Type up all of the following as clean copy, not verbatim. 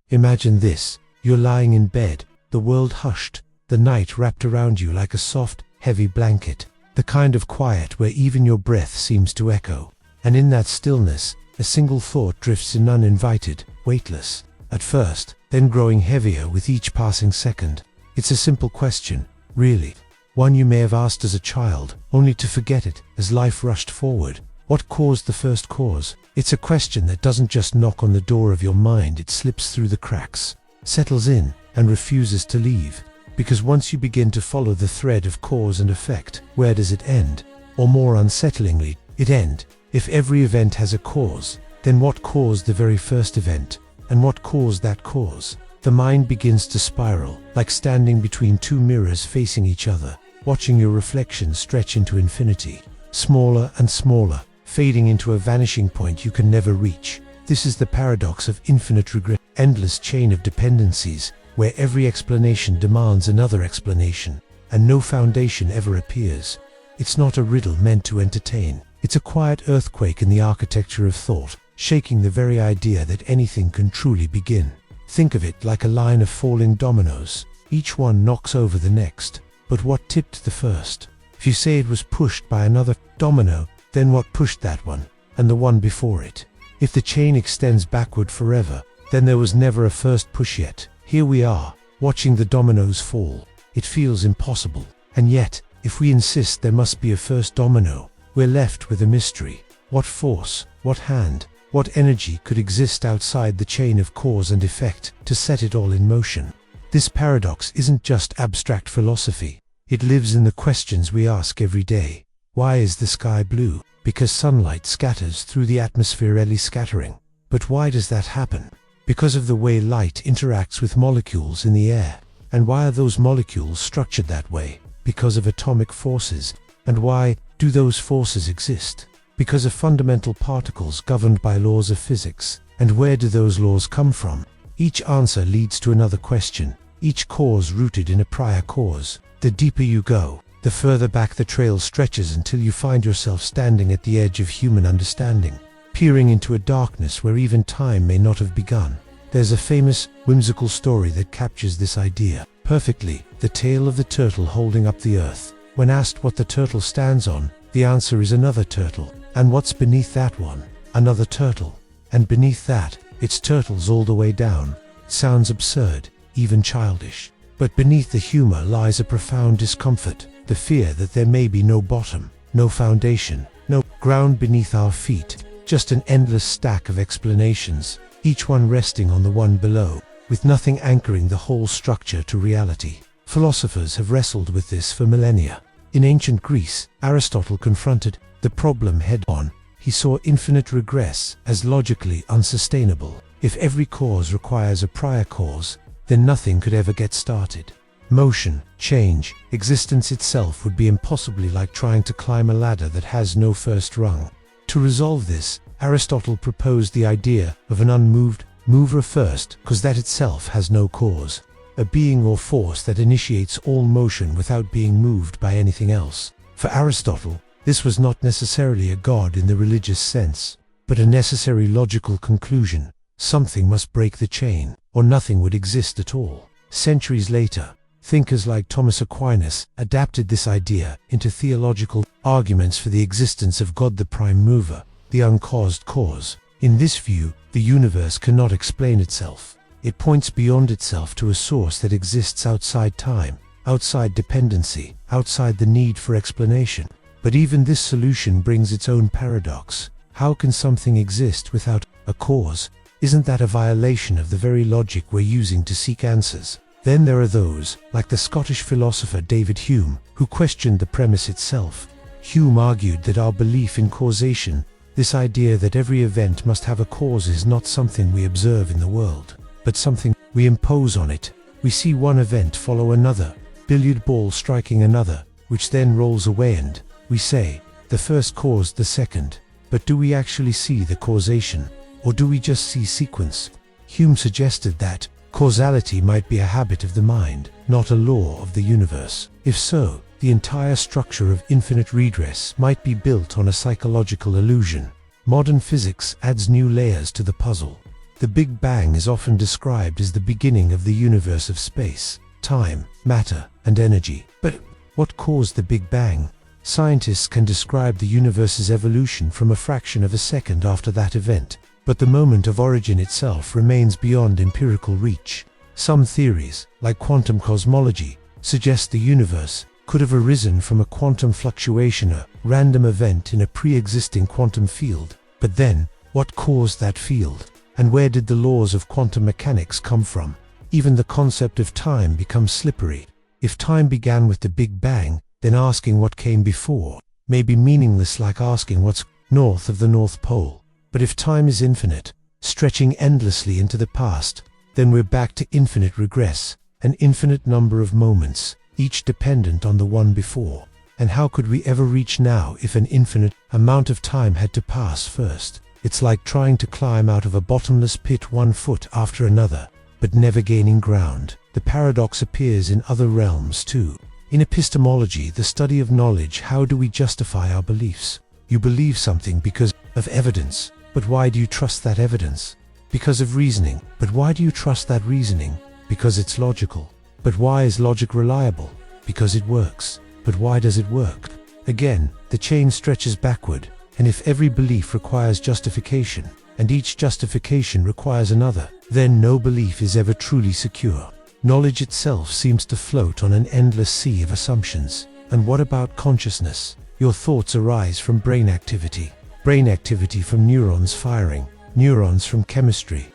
Imagine this: you're lying in bed, the world hushed, the night wrapped around you like a soft, heavy blanket, the kind of quiet where even your breath seems to echo. And in that stillness, a single thought drifts in uninvited, weightless, at first, then growing heavier with each passing second. It's a simple question, really. One you may have asked as a child, only to forget it as life rushed forward. What caused the first cause? It's a question that doesn't just knock on the door of your mind, it slips through the cracks, settles in, and refuses to leave. Because once you begin to follow the thread of cause and effect, where does it end? Or more unsettlingly, it end. If every event has a cause, then what caused the very first event? And what caused that cause? The mind begins to spiral, like standing between two mirrors facing each other, watching your reflection stretch into infinity, smaller and smaller, fading into a vanishing point you can never reach. This is the paradox of infinite regret, endless chain of dependencies, where every explanation demands another explanation, and no foundation ever appears. It's not a riddle meant to entertain. It's a quiet earthquake in the architecture of thought, shaking the very idea that anything can truly begin. Think of it like a line of falling dominoes. Each one knocks over the next. But what tipped the first? If you say it was pushed by another domino, then what pushed that one, and the one before it? If the chain extends backward forever, then there was never a first push yet. Here we are, watching the dominoes fall. It feels impossible. And yet, if we insist there must be a first domino, we're left with a mystery. What force, what hand, what energy could exist outside the chain of cause and effect to set it all in motion? This paradox isn't just abstract philosophy. It lives in the questions we ask every day. Why is the sky blue? Because sunlight scatters through the atmosphere, scattering. But why does that happen? Because of the way light interacts with molecules in the air. And why are those molecules structured that way? Because of atomic forces. And why do those forces exist? Because of fundamental particles governed by laws of physics. And where do those laws come from? Each answer leads to another question, each cause rooted in a prior cause. The deeper you go, the further back the trail stretches until you find yourself standing at the edge of human understanding, peering into a darkness where even time may not have begun. There's a famous, whimsical story that captures this idea perfectly, the tale of the turtle holding up the earth. When asked what the turtle stands on, the answer is another turtle. And what's beneath that one? Another turtle. And beneath that, it's turtles all the way down. Sounds absurd, even childish. But beneath the humor lies a profound discomfort, the fear that there may be no bottom, no foundation, no ground beneath our feet, just an endless stack of explanations, each one resting on the one below, with nothing anchoring the whole structure to reality. Philosophers have wrestled with this for millennia. In ancient Greece, Aristotle confronted the problem head-on. He saw infinite regress as logically unsustainable. If every cause requires a prior cause, then nothing could ever get started. Motion, change, existence itself would be impossibly like trying to climb a ladder that has no first rung. To resolve this, Aristotle proposed the idea of an unmoved mover first, cause that itself has no cause. A being or force that initiates all motion without being moved by anything else. For Aristotle, this was not necessarily a god in the religious sense, but a necessary logical conclusion. Something must break the chain, or nothing would exist at all. Centuries later, thinkers like Thomas Aquinas adapted this idea into theological arguments for the existence of God, the prime mover, the uncaused cause. In this view, the universe cannot explain itself. It points beyond itself to a source that exists outside time, outside dependency, outside the need for explanation. But even this solution brings its own paradox. How can something exist without a cause? Isn't that a violation of the very logic we're using to seek answers? Then there are those, like the Scottish philosopher David Hume, who questioned the premise itself. Hume argued that our belief in causation, this idea that every event must have a cause, is not something we observe in the world, but something we impose on it. We see one event follow another, billiard ball striking another, which then rolls away, and we say, the first caused the second. But do we actually see the causation? Or do we just see sequence? Hume suggested that causality might be a habit of the mind, not a law of the universe. If so, the entire structure of infinite regress might be built on a psychological illusion. Modern physics adds new layers to the puzzle. The Big Bang is often described as the beginning of the universe of space, time, matter, and energy. But what caused the Big Bang? Scientists can describe the universe's evolution from a fraction of a second after that event, but the moment of origin itself remains beyond empirical reach. Some theories, like quantum cosmology, suggest the universe could have arisen from a quantum fluctuation, a random event in a pre-existing quantum field. But then, what caused that field? And where did the laws of quantum mechanics come from? Even the concept of time becomes slippery. If time began with the Big Bang, then asking what came before may be meaningless, like asking what's north of the North Pole. But if time is infinite, stretching endlessly into the past, then we're back to infinite regress, an infinite number of moments, each dependent on the one before. And how could we ever reach now if an infinite amount of time had to pass first? It's like trying to climb out of a bottomless pit one foot after another, but never gaining ground. The paradox appears in other realms too. In epistemology, the study of knowledge, how do we justify our beliefs? You believe something because of evidence, but why do you trust that evidence? Because of reasoning, but why do you trust that reasoning? Because it's logical. But why is logic reliable? Because it works. But why does it work? Again, the chain stretches backward, and if every belief requires justification, and each justification requires another, then no belief is ever truly secure. Knowledge itself seems to float on an endless sea of assumptions. And what about consciousness? Your thoughts arise from brain activity from neurons firing, neurons from chemistry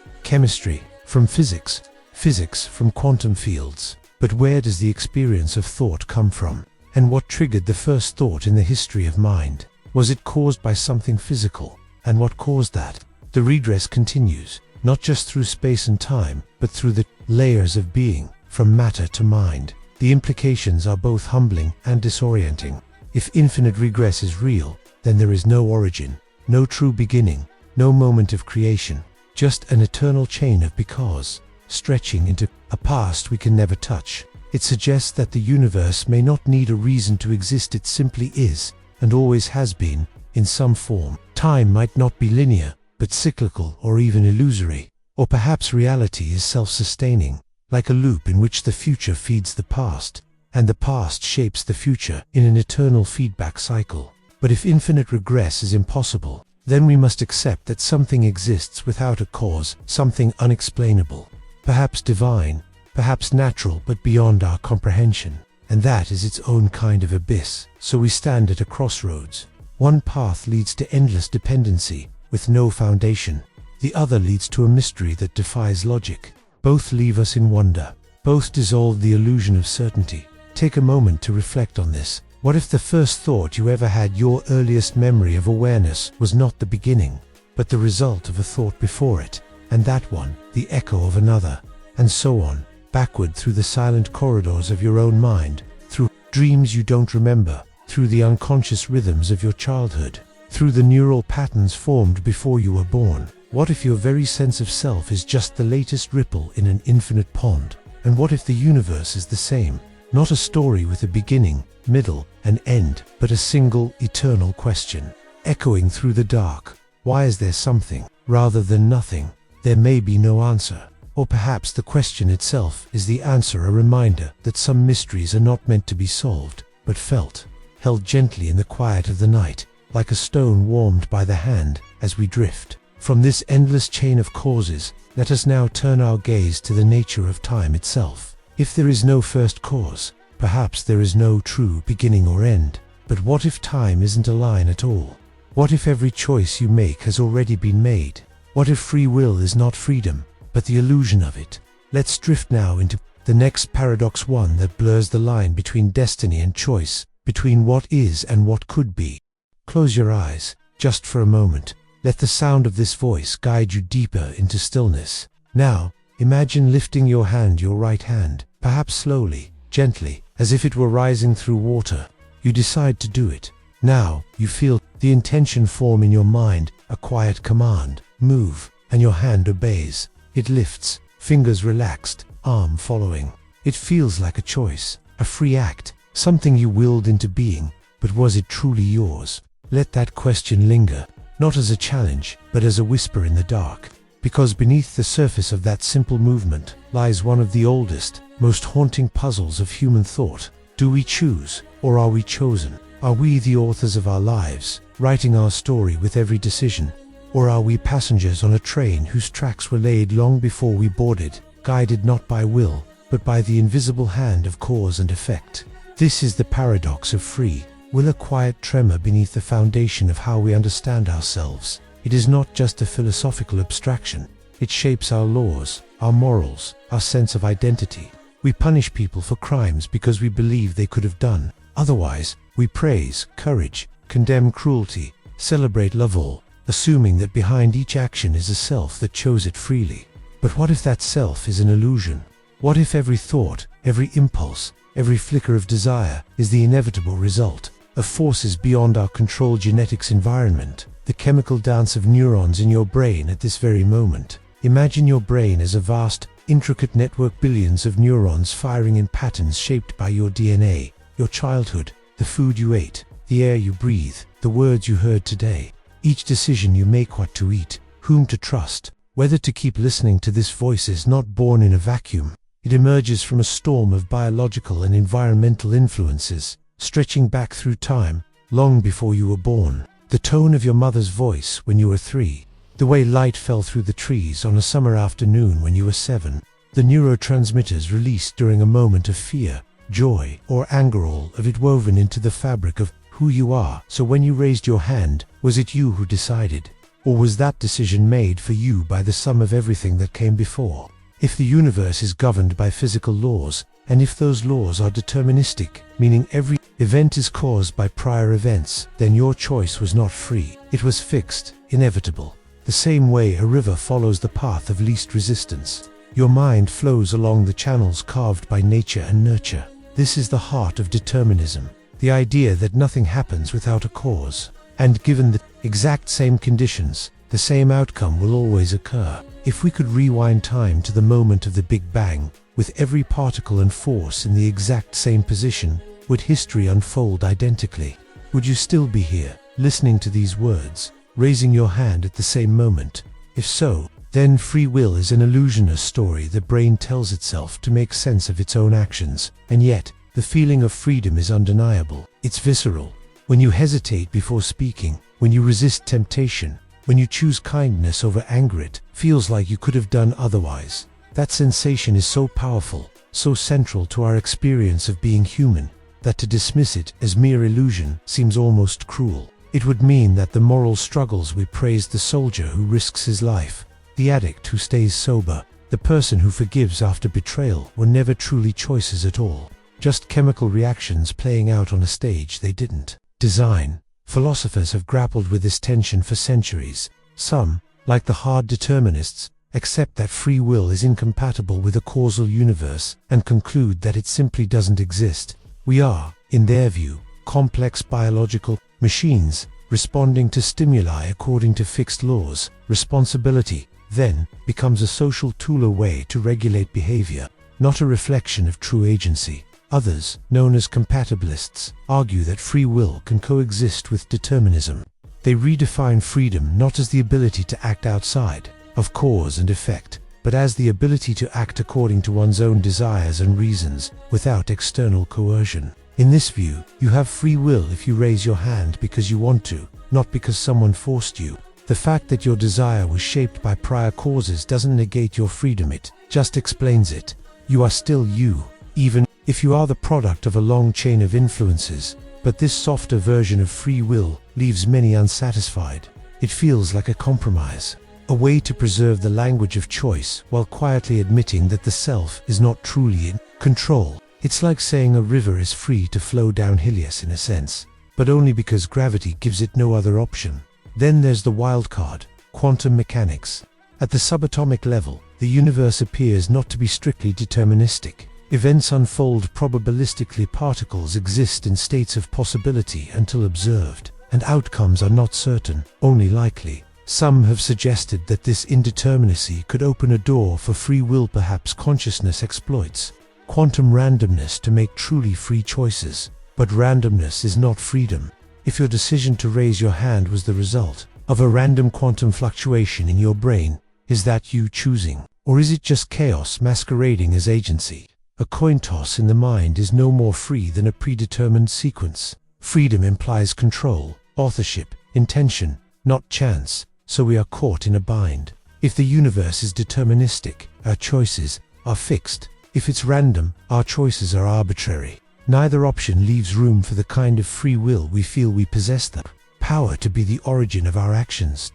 from physics from quantum fields. But where does the experience of thought come from? And what triggered the first thought in the history of mind? Was it caused by something physical? And what caused that? The regress continues, not just through space and time, but through the layers of being, from matter to mind. The implications are both humbling and disorienting. If infinite regress is real, then there is no origin, no true beginning, no moment of creation, just an eternal chain of because, stretching into a past we can never touch. It suggests that the universe may not need a reason to exist, it simply is, and always has been, in some form. Time might not be linear, but cyclical or even illusory. Or perhaps reality is self-sustaining, like a loop in which the future feeds the past, and the past shapes the future in an eternal feedback cycle. But if infinite regress is impossible, then we must accept that something exists without a cause, something unexplainable, perhaps divine, perhaps natural but beyond our comprehension. And that is its own kind of abyss. So we stand at a crossroads. One path leads to endless dependency, with no foundation. The other leads to a mystery that defies logic. Both leave us in wonder. Both dissolve the illusion of certainty. Take a moment to reflect on this. What if the first thought you ever had, your earliest memory of awareness, was not the beginning, but the result of a thought before it, and that one, the echo of another, and so on, backward through the silent corridors of your own mind, through dreams you don't remember, through the unconscious rhythms of your childhood, through the neural patterns formed before you were born? What if your very sense of self is just the latest ripple in an infinite pond? And what if the universe is the same? Not a story with a beginning, middle, and end, but a single, eternal question, echoing through the dark. Why is there something, rather than nothing? There may be no answer. Or perhaps the question itself is the answer, a reminder that some mysteries are not meant to be solved, but felt, held gently in the quiet of the night, like a stone warmed by the hand, as we drift. From this endless chain of causes, let us now turn our gaze to the nature of time itself. If there is no first cause, perhaps there is no true beginning or end. But what if time isn't a line at all? What if every choice you make has already been made? What if free will is not freedom, but the illusion of it? Let's drift now into the next paradox, one that blurs the line between destiny and choice, between what is and what could be. Close your eyes, just for a moment. Let the sound of this voice guide you deeper into stillness. Now, imagine lifting your right hand, perhaps slowly, gently, as if it were rising through water. You decide to do it. Now, you feel the intention form in your mind, a quiet command, move, and your hand obeys. It lifts, fingers relaxed, arm following. It feels like a choice, a free act, something you willed into being, but was it truly yours? Let that question linger, not as a challenge, but as a whisper in the dark. Because beneath the surface of that simple movement lies one of the oldest, most haunting puzzles of human thought. Do we choose, or are we chosen? Are we the authors of our lives, writing our story with every decision? Or are we passengers on a train whose tracks were laid long before we boarded, guided not by will, but by the invisible hand of cause and effect? This is the paradox of free will, a quiet tremor beneath the foundation of how we understand ourselves. It is not just a philosophical abstraction. It shapes our laws, our morals, our sense of identity. We punish people for crimes because we believe they could have done otherwise. We praise courage, condemn cruelty, celebrate love, assuming that behind each action is a self that chose it freely. But what if that self is an illusion? What if every thought, every impulse, every flicker of desire is the inevitable result of forces beyond our control? Genetics, environment, the chemical dance of neurons in your brain at this very moment. Imagine your brain as a vast, intricate network, billions of neurons firing in patterns shaped by your DNA, your childhood, the food you ate, the air you breathe, the words you heard today. Each decision you make, what to eat, whom to trust, whether to keep listening to this voice, is not born in a vacuum. It emerges from a storm of biological and environmental influences, stretching back through time, long before you were born. The tone of your mother's voice when you were 3, the way light fell through the trees on a summer afternoon when you were 7, the neurotransmitters released during a moment of fear, joy, or anger, all of it woven into the fabric of who you are. So when you raised your hand, was it you who decided? Or was that decision made for you by the sum of everything that came before? If the universe is governed by physical laws, and if those laws are deterministic, meaning every event is caused by prior events, then your choice was not free. It was fixed, inevitable. The same way a river follows the path of least resistance, your mind flows along the channels carved by nature and nurture. This is the heart of determinism, the idea that nothing happens without a cause, and given the exact same conditions, the same outcome will always occur. If we could rewind time to the moment of the Big Bang, with every particle and force in the exact same position, would history unfold identically? Would you still be here, listening to these words, raising your hand at the same moment? If so, then free will is an illusion, a story the brain tells itself to make sense of its own actions. And yet, the feeling of freedom is undeniable. It's visceral. When you hesitate before speaking, when you resist temptation, when you choose kindness over anger, it feels like you could have done otherwise. That sensation is so powerful, so central to our experience of being human, that to dismiss it as mere illusion seems almost cruel. It would mean that the moral struggles we praise, the soldier who risks his life, the addict who stays sober, the person who forgives after betrayal, were never truly choices at all, just chemical reactions playing out on a stage they didn't design. Philosophers have grappled with this tension for centuries. Some, like the hard determinists, accept that free will is incompatible with a causal universe and conclude that it simply doesn't exist. We are, in their view, complex biological machines, responding to stimuli according to fixed laws. Responsibility, then, becomes a social tool, a way to regulate behavior, not a reflection of true agency. Others, known as compatibilists, argue that free will can coexist with determinism. They redefine freedom not as the ability to act outside of cause and effect, but as the ability to act according to one's own desires and reasons, without external coercion. In this view, you have free will if you raise your hand because you want to, not because someone forced you. The fact that your desire was shaped by prior causes doesn't negate your freedom, it just explains it. You are still you, even if you are the product of a long chain of influences. But this softer version of free will leaves many unsatisfied. It feels like a compromise, a way to preserve the language of choice while quietly admitting that the self is not truly in control. It's like saying a river is free to flow downhill, yes, in a sense, but only because gravity gives it no other option. Then there's the wild card, quantum mechanics. At the subatomic level, the universe appears not to be strictly deterministic. Events unfold probabilistically, particles exist in states of possibility until observed, and outcomes are not certain, only likely. Some have suggested that this indeterminacy could open a door for free will. Perhaps consciousness exploits quantum randomness to make truly free choices. But randomness is not freedom. If your decision to raise your hand was the result of a random quantum fluctuation in your brain, Is that you choosing? Or is it just chaos masquerading as agency? A coin toss in the mind is no more free than a predetermined sequence. Freedom implies control, authorship, intention, not chance, so we are caught in a bind. If the universe is deterministic, our choices are fixed. If it's random, our choices are arbitrary. Neither option leaves room for the kind of free will we feel we possess, the power to be the origin of our actions.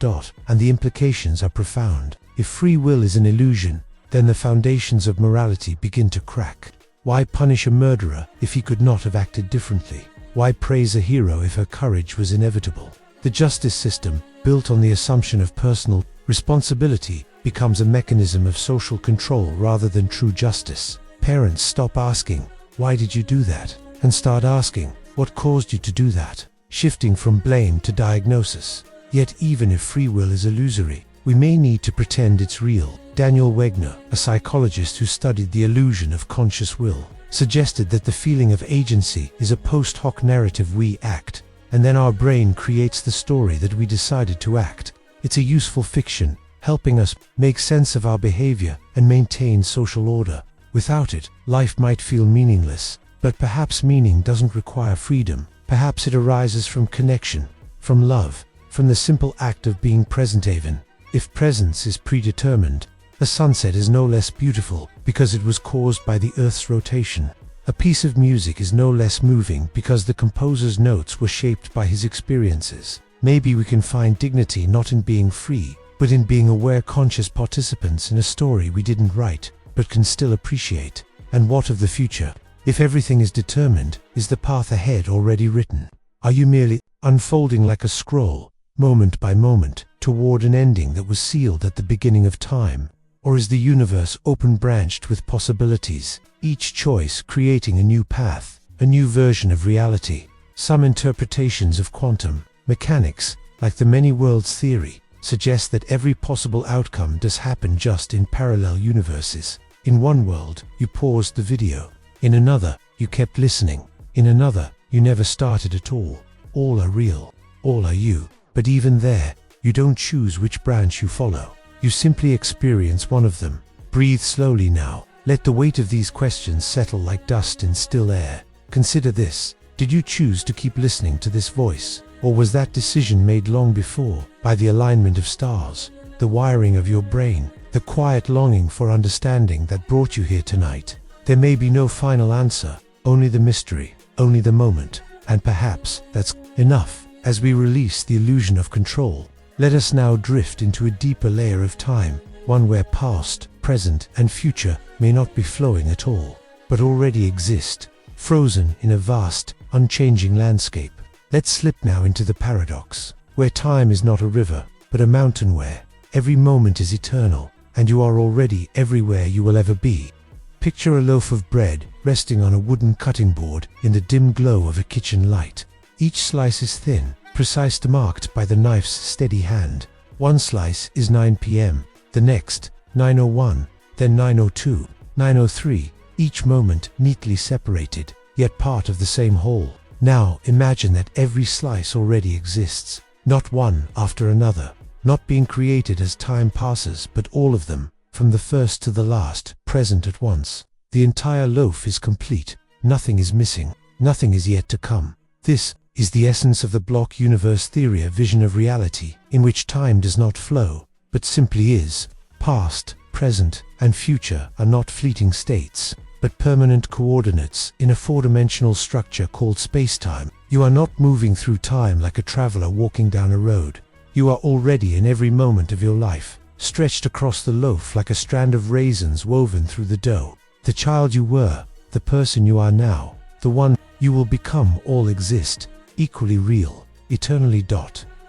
And the implications are profound. If free will is an illusion, then the foundations of morality begin to crack. Why punish a murderer if he could not have acted differently? Why praise a hero if her courage was inevitable? The justice system, built on the assumption of personal responsibility, becomes a mechanism of social control rather than true justice. Parents stop asking, "Why did you do that?" and start asking, "What caused you to do that?" Shifting from blame to diagnosis. Yet even if free will is illusory, we may need to pretend it's real. Daniel Wegner, a psychologist who studied the illusion of conscious will, suggested that the feeling of agency is a post hoc narrative we act, and then our brain creates the story that we decided to act. It's a useful fiction, helping us make sense of our behavior and maintain social order. Without it, life might feel meaningless, but perhaps meaning doesn't require freedom. Perhaps it arises from connection, from love, from the simple act of being present even. If presence is predetermined, a sunset is no less beautiful because it was caused by the Earth's rotation. A piece of music is no less moving because the composer's notes were shaped by his experiences. Maybe we can find dignity not in being free, but in being aware conscious participants in a story we didn't write, but can still appreciate. And what of the future? If everything is determined, is the path ahead already written? Are you merely unfolding like a scroll, moment by moment, toward an ending that was sealed at the beginning of time? Or is the universe open-branched with possibilities, each choice creating a new path, a new version of reality? Some interpretations of quantum mechanics, like the many worlds theory, suggest that every possible outcome does happen just in parallel universes. In one world, you paused the video. In another, you kept listening. In another, you never started at all. All are real. All are you. But even there, you don't choose which branch you follow. You simply experience one of them. Breathe slowly now. Let the weight of these questions settle like dust in still air. Consider this. Did you choose to keep listening to this voice? Or was that decision made long before, by the alignment of stars, the wiring of your brain, the quiet longing for understanding that brought you here tonight? There may be no final answer, only the mystery, only the moment, and perhaps that's enough. As we release the illusion of control, let us now drift into a deeper layer of time, one where past, present, and future may not be flowing at all, but already exist, frozen in a vast, unchanging landscape. Let's slip now into the paradox, where time is not a river, but a mountain where every moment is eternal, and you are already everywhere you will ever be. Picture a loaf of bread resting on a wooden cutting board in the dim glow of a kitchen light. Each slice is thin, precise, marked by the knife's steady hand. One slice is 9 p.m., the next 9:01, then 9:02, 9:03, each moment neatly separated, yet part of the same whole. Now imagine that every slice already exists, not one after another, not being created as time passes, but all of them, from the first to the last, present at once. The entire loaf is complete, nothing is missing, nothing is yet to come. This is the essence of the block universe theory, a vision of reality in which time does not flow, but simply is. Past, present, and future are not fleeting states, but permanent coordinates in a four-dimensional structure called space-time. You are not moving through time like a traveler walking down a road. You are already in every moment of your life, stretched across the loaf like a strand of raisins woven through the dough. The child you were, the person you are now, the one you will become, all exist, equally real, eternally.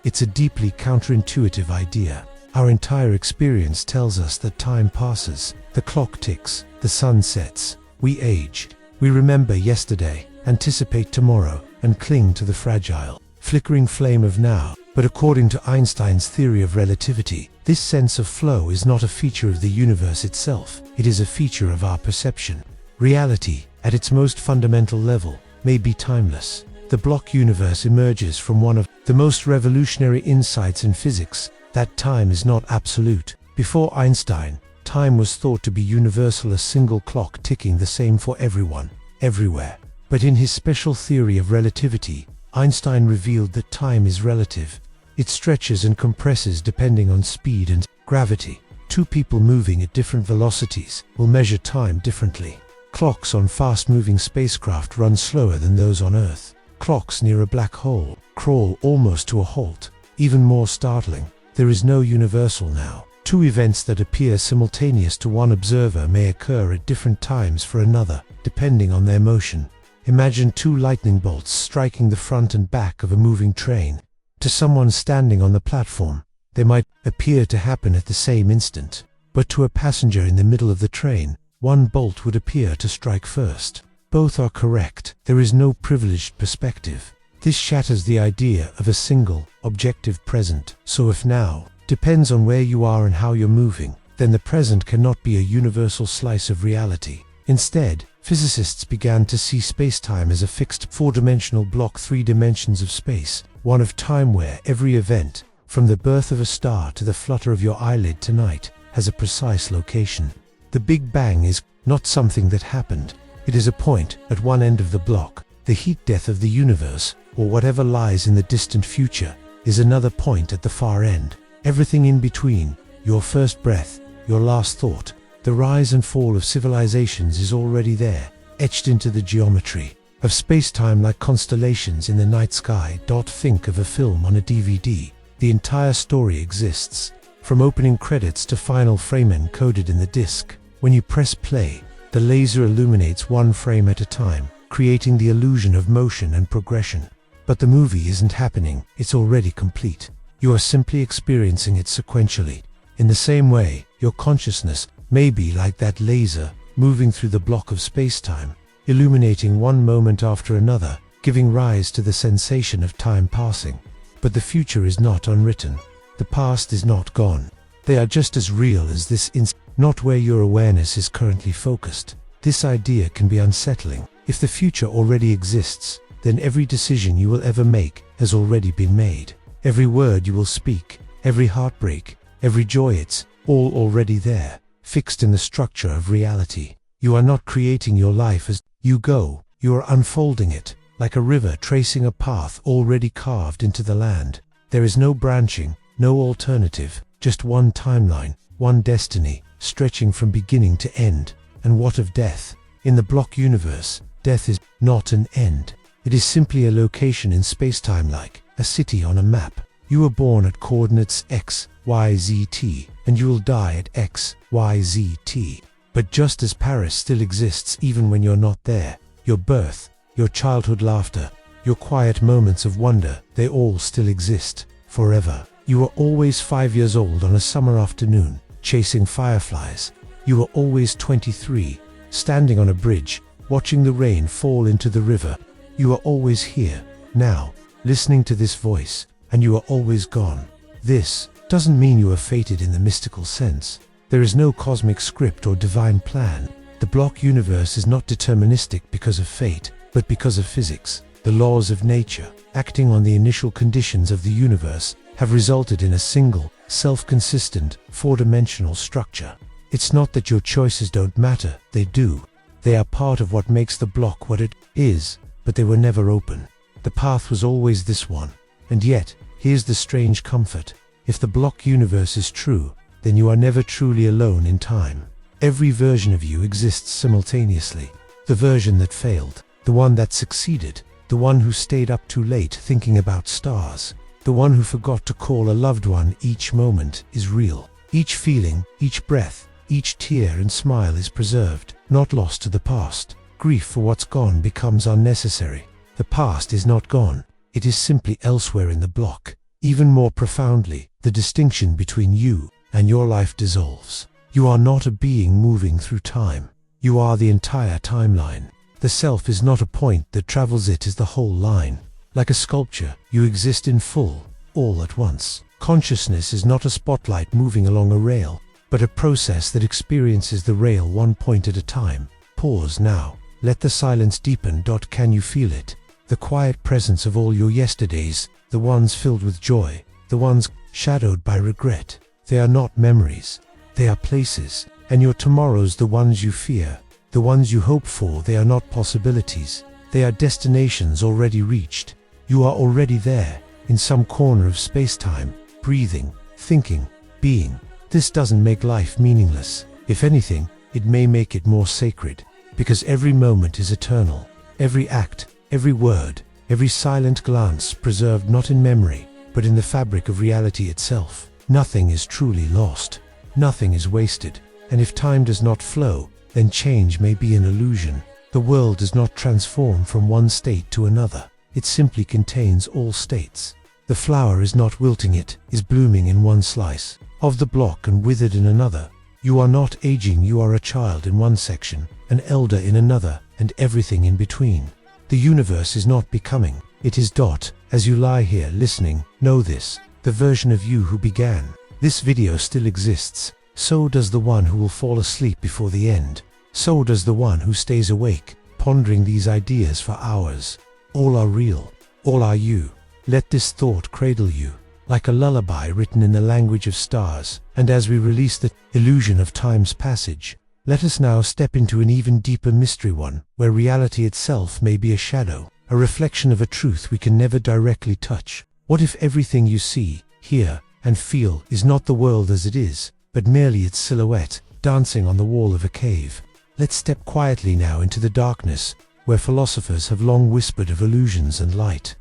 It's a deeply counterintuitive idea. Our entire experience tells us that time passes, the clock ticks, the sun sets, we age, we remember yesterday, anticipate tomorrow, and cling to the fragile, flickering flame of now. But according to Einstein's theory of relativity, this sense of flow is not a feature of the universe itself, it is a feature of our perception. Reality, at its most fundamental level, may be timeless. The block universe emerges from one of the most revolutionary insights in physics, that time is not absolute, Before Einstein, time was thought to be universal, a single clock ticking the same for everyone, everywhere. But in his special theory of relativity, Einstein revealed that time is relative. It stretches and compresses depending on speed and gravity. Two people moving at different velocities will measure time differently. Clocks on fast-moving spacecraft run slower than those on Earth. Clocks near a black hole crawl almost to a halt. Even more startling, there is no universal now. Two events that appear simultaneous to one observer may occur at different times for another, depending on their motion. Imagine two lightning bolts striking the front and back of a moving train. To someone standing on the platform, they might appear to happen at the same instant, but to a passenger in the middle of the train, one bolt would appear to strike first. Both are correct. There is no privileged perspective. This shatters the idea of a single, objective present. So if now depends on where you are and how you're moving, then the present cannot be a universal slice of reality. Instead, physicists began to see space-time as a fixed four-dimensional block, 3 dimensions of space, one of time where every event, from the birth of a star to the flutter of your eyelid tonight, has a precise location. The Big Bang is not something that happened. It is a point at one end of the block. The heat death of the universe, or whatever lies in the distant future, is another point at the far end. Everything in between, your first breath, your last thought, the rise and fall of civilizations is already there, etched into the geometry of space-time like constellations in the night sky. Think of a film on a DVD. The entire story exists, from opening credits to final frame encoded in the disc. When you press play, the laser illuminates one frame at a time, creating the illusion of motion and progression. But the movie isn't happening, it's already complete. You are simply experiencing it sequentially. In the same way, your consciousness may be like that laser, moving through the block of space-time, illuminating one moment after another, giving rise to the sensation of time passing. But the future is not unwritten. The past is not gone. They are just as real as this not where your awareness is currently focused. This idea can be unsettling. If the future already exists, then every decision you will ever make has already been made. Every word you will speak, every heartbreak, every joy, it's all already there, fixed in the structure of reality. You are not creating your life as you go, you are unfolding it, like a river tracing a path already carved into the land. There is no branching, no alternative, just one timeline, one destiny, stretching from beginning to end. And what of death? In the block universe, death is not an end. It is simply a location in space-time, like a city on a map. You were born at coordinates x, y, z, t, and you will die at x, y, z, t. But just as Paris still exists even when you're not there, your birth, your childhood laughter, your quiet moments of wonder, they all still exist, forever. You were always 5 years old on a summer afternoon, chasing fireflies. You were always 23, standing on a bridge, watching the rain fall into the river. You are always here, now, listening to this voice, and you are always gone. This doesn't mean you are fated in the mystical sense. There is no cosmic script or divine plan. The block universe is not deterministic because of fate, but because of physics. The laws of nature, acting on the initial conditions of the universe, have resulted in a single, self-consistent, four-dimensional structure. It's not that your choices don't matter, they do. They are part of what makes the block what it is, but they were never open. The path was always this one. And yet, here's the strange comfort. If the block universe is true, then you are never truly alone in time. Every version of you exists simultaneously. The version that failed, the one that succeeded, the one who stayed up too late thinking about stars, the one who forgot to call a loved one. Each moment is real. Each feeling, each breath, each tear and smile is preserved, not lost to the past. Grief for what's gone becomes unnecessary. The past is not gone. It is simply elsewhere in the block. Even more profoundly, the distinction between you and your life dissolves. You are not a being moving through time. You are the entire timeline. The self is not a point that travels, it is the whole line. Like a sculpture, you exist in full, all at once. Consciousness is not a spotlight moving along a rail, but a process that experiences the rail one point at a time. Pause now. Let the silence deepen. Can you feel it? The quiet presence of all your yesterdays, the ones filled with joy, the ones shadowed by regret. They are not memories, they are places, and your tomorrows the ones you fear, the ones you hope for. They are not possibilities, they are destinations already reached. You are already there, in some corner of space-time, breathing, thinking, being. This doesn't make life meaningless. If anything, it may make it more sacred, because every moment is eternal, every act, every word, every silent glance preserved not in memory, but in the fabric of reality itself. Nothing is truly lost, nothing is wasted, and if time does not flow, then change may be an illusion. The world does not transform from one state to another, it simply contains all states. The flower is not wilting, it is blooming in one slice of the block and withered in another. You are not aging, you are a child in one section, an elder in another, and everything in between. The universe is not becoming, it is dot. As you lie here listening, know this, the version of you who began this video still exists. So does the one who will fall asleep before the end. So does the one who stays awake, pondering these ideas for hours. All are real, all are you. Let this thought cradle you, like a lullaby written in the language of stars. And as we release the illusion of time's passage, let us now step into an even deeper mystery, one where reality itself may be a shadow, a reflection of a truth we can never directly touch. What if everything you see, hear, and feel is not the world as it is, but merely its silhouette, dancing on the wall of a cave? Let's step quietly now into the darkness, where philosophers have long whispered of illusions and light.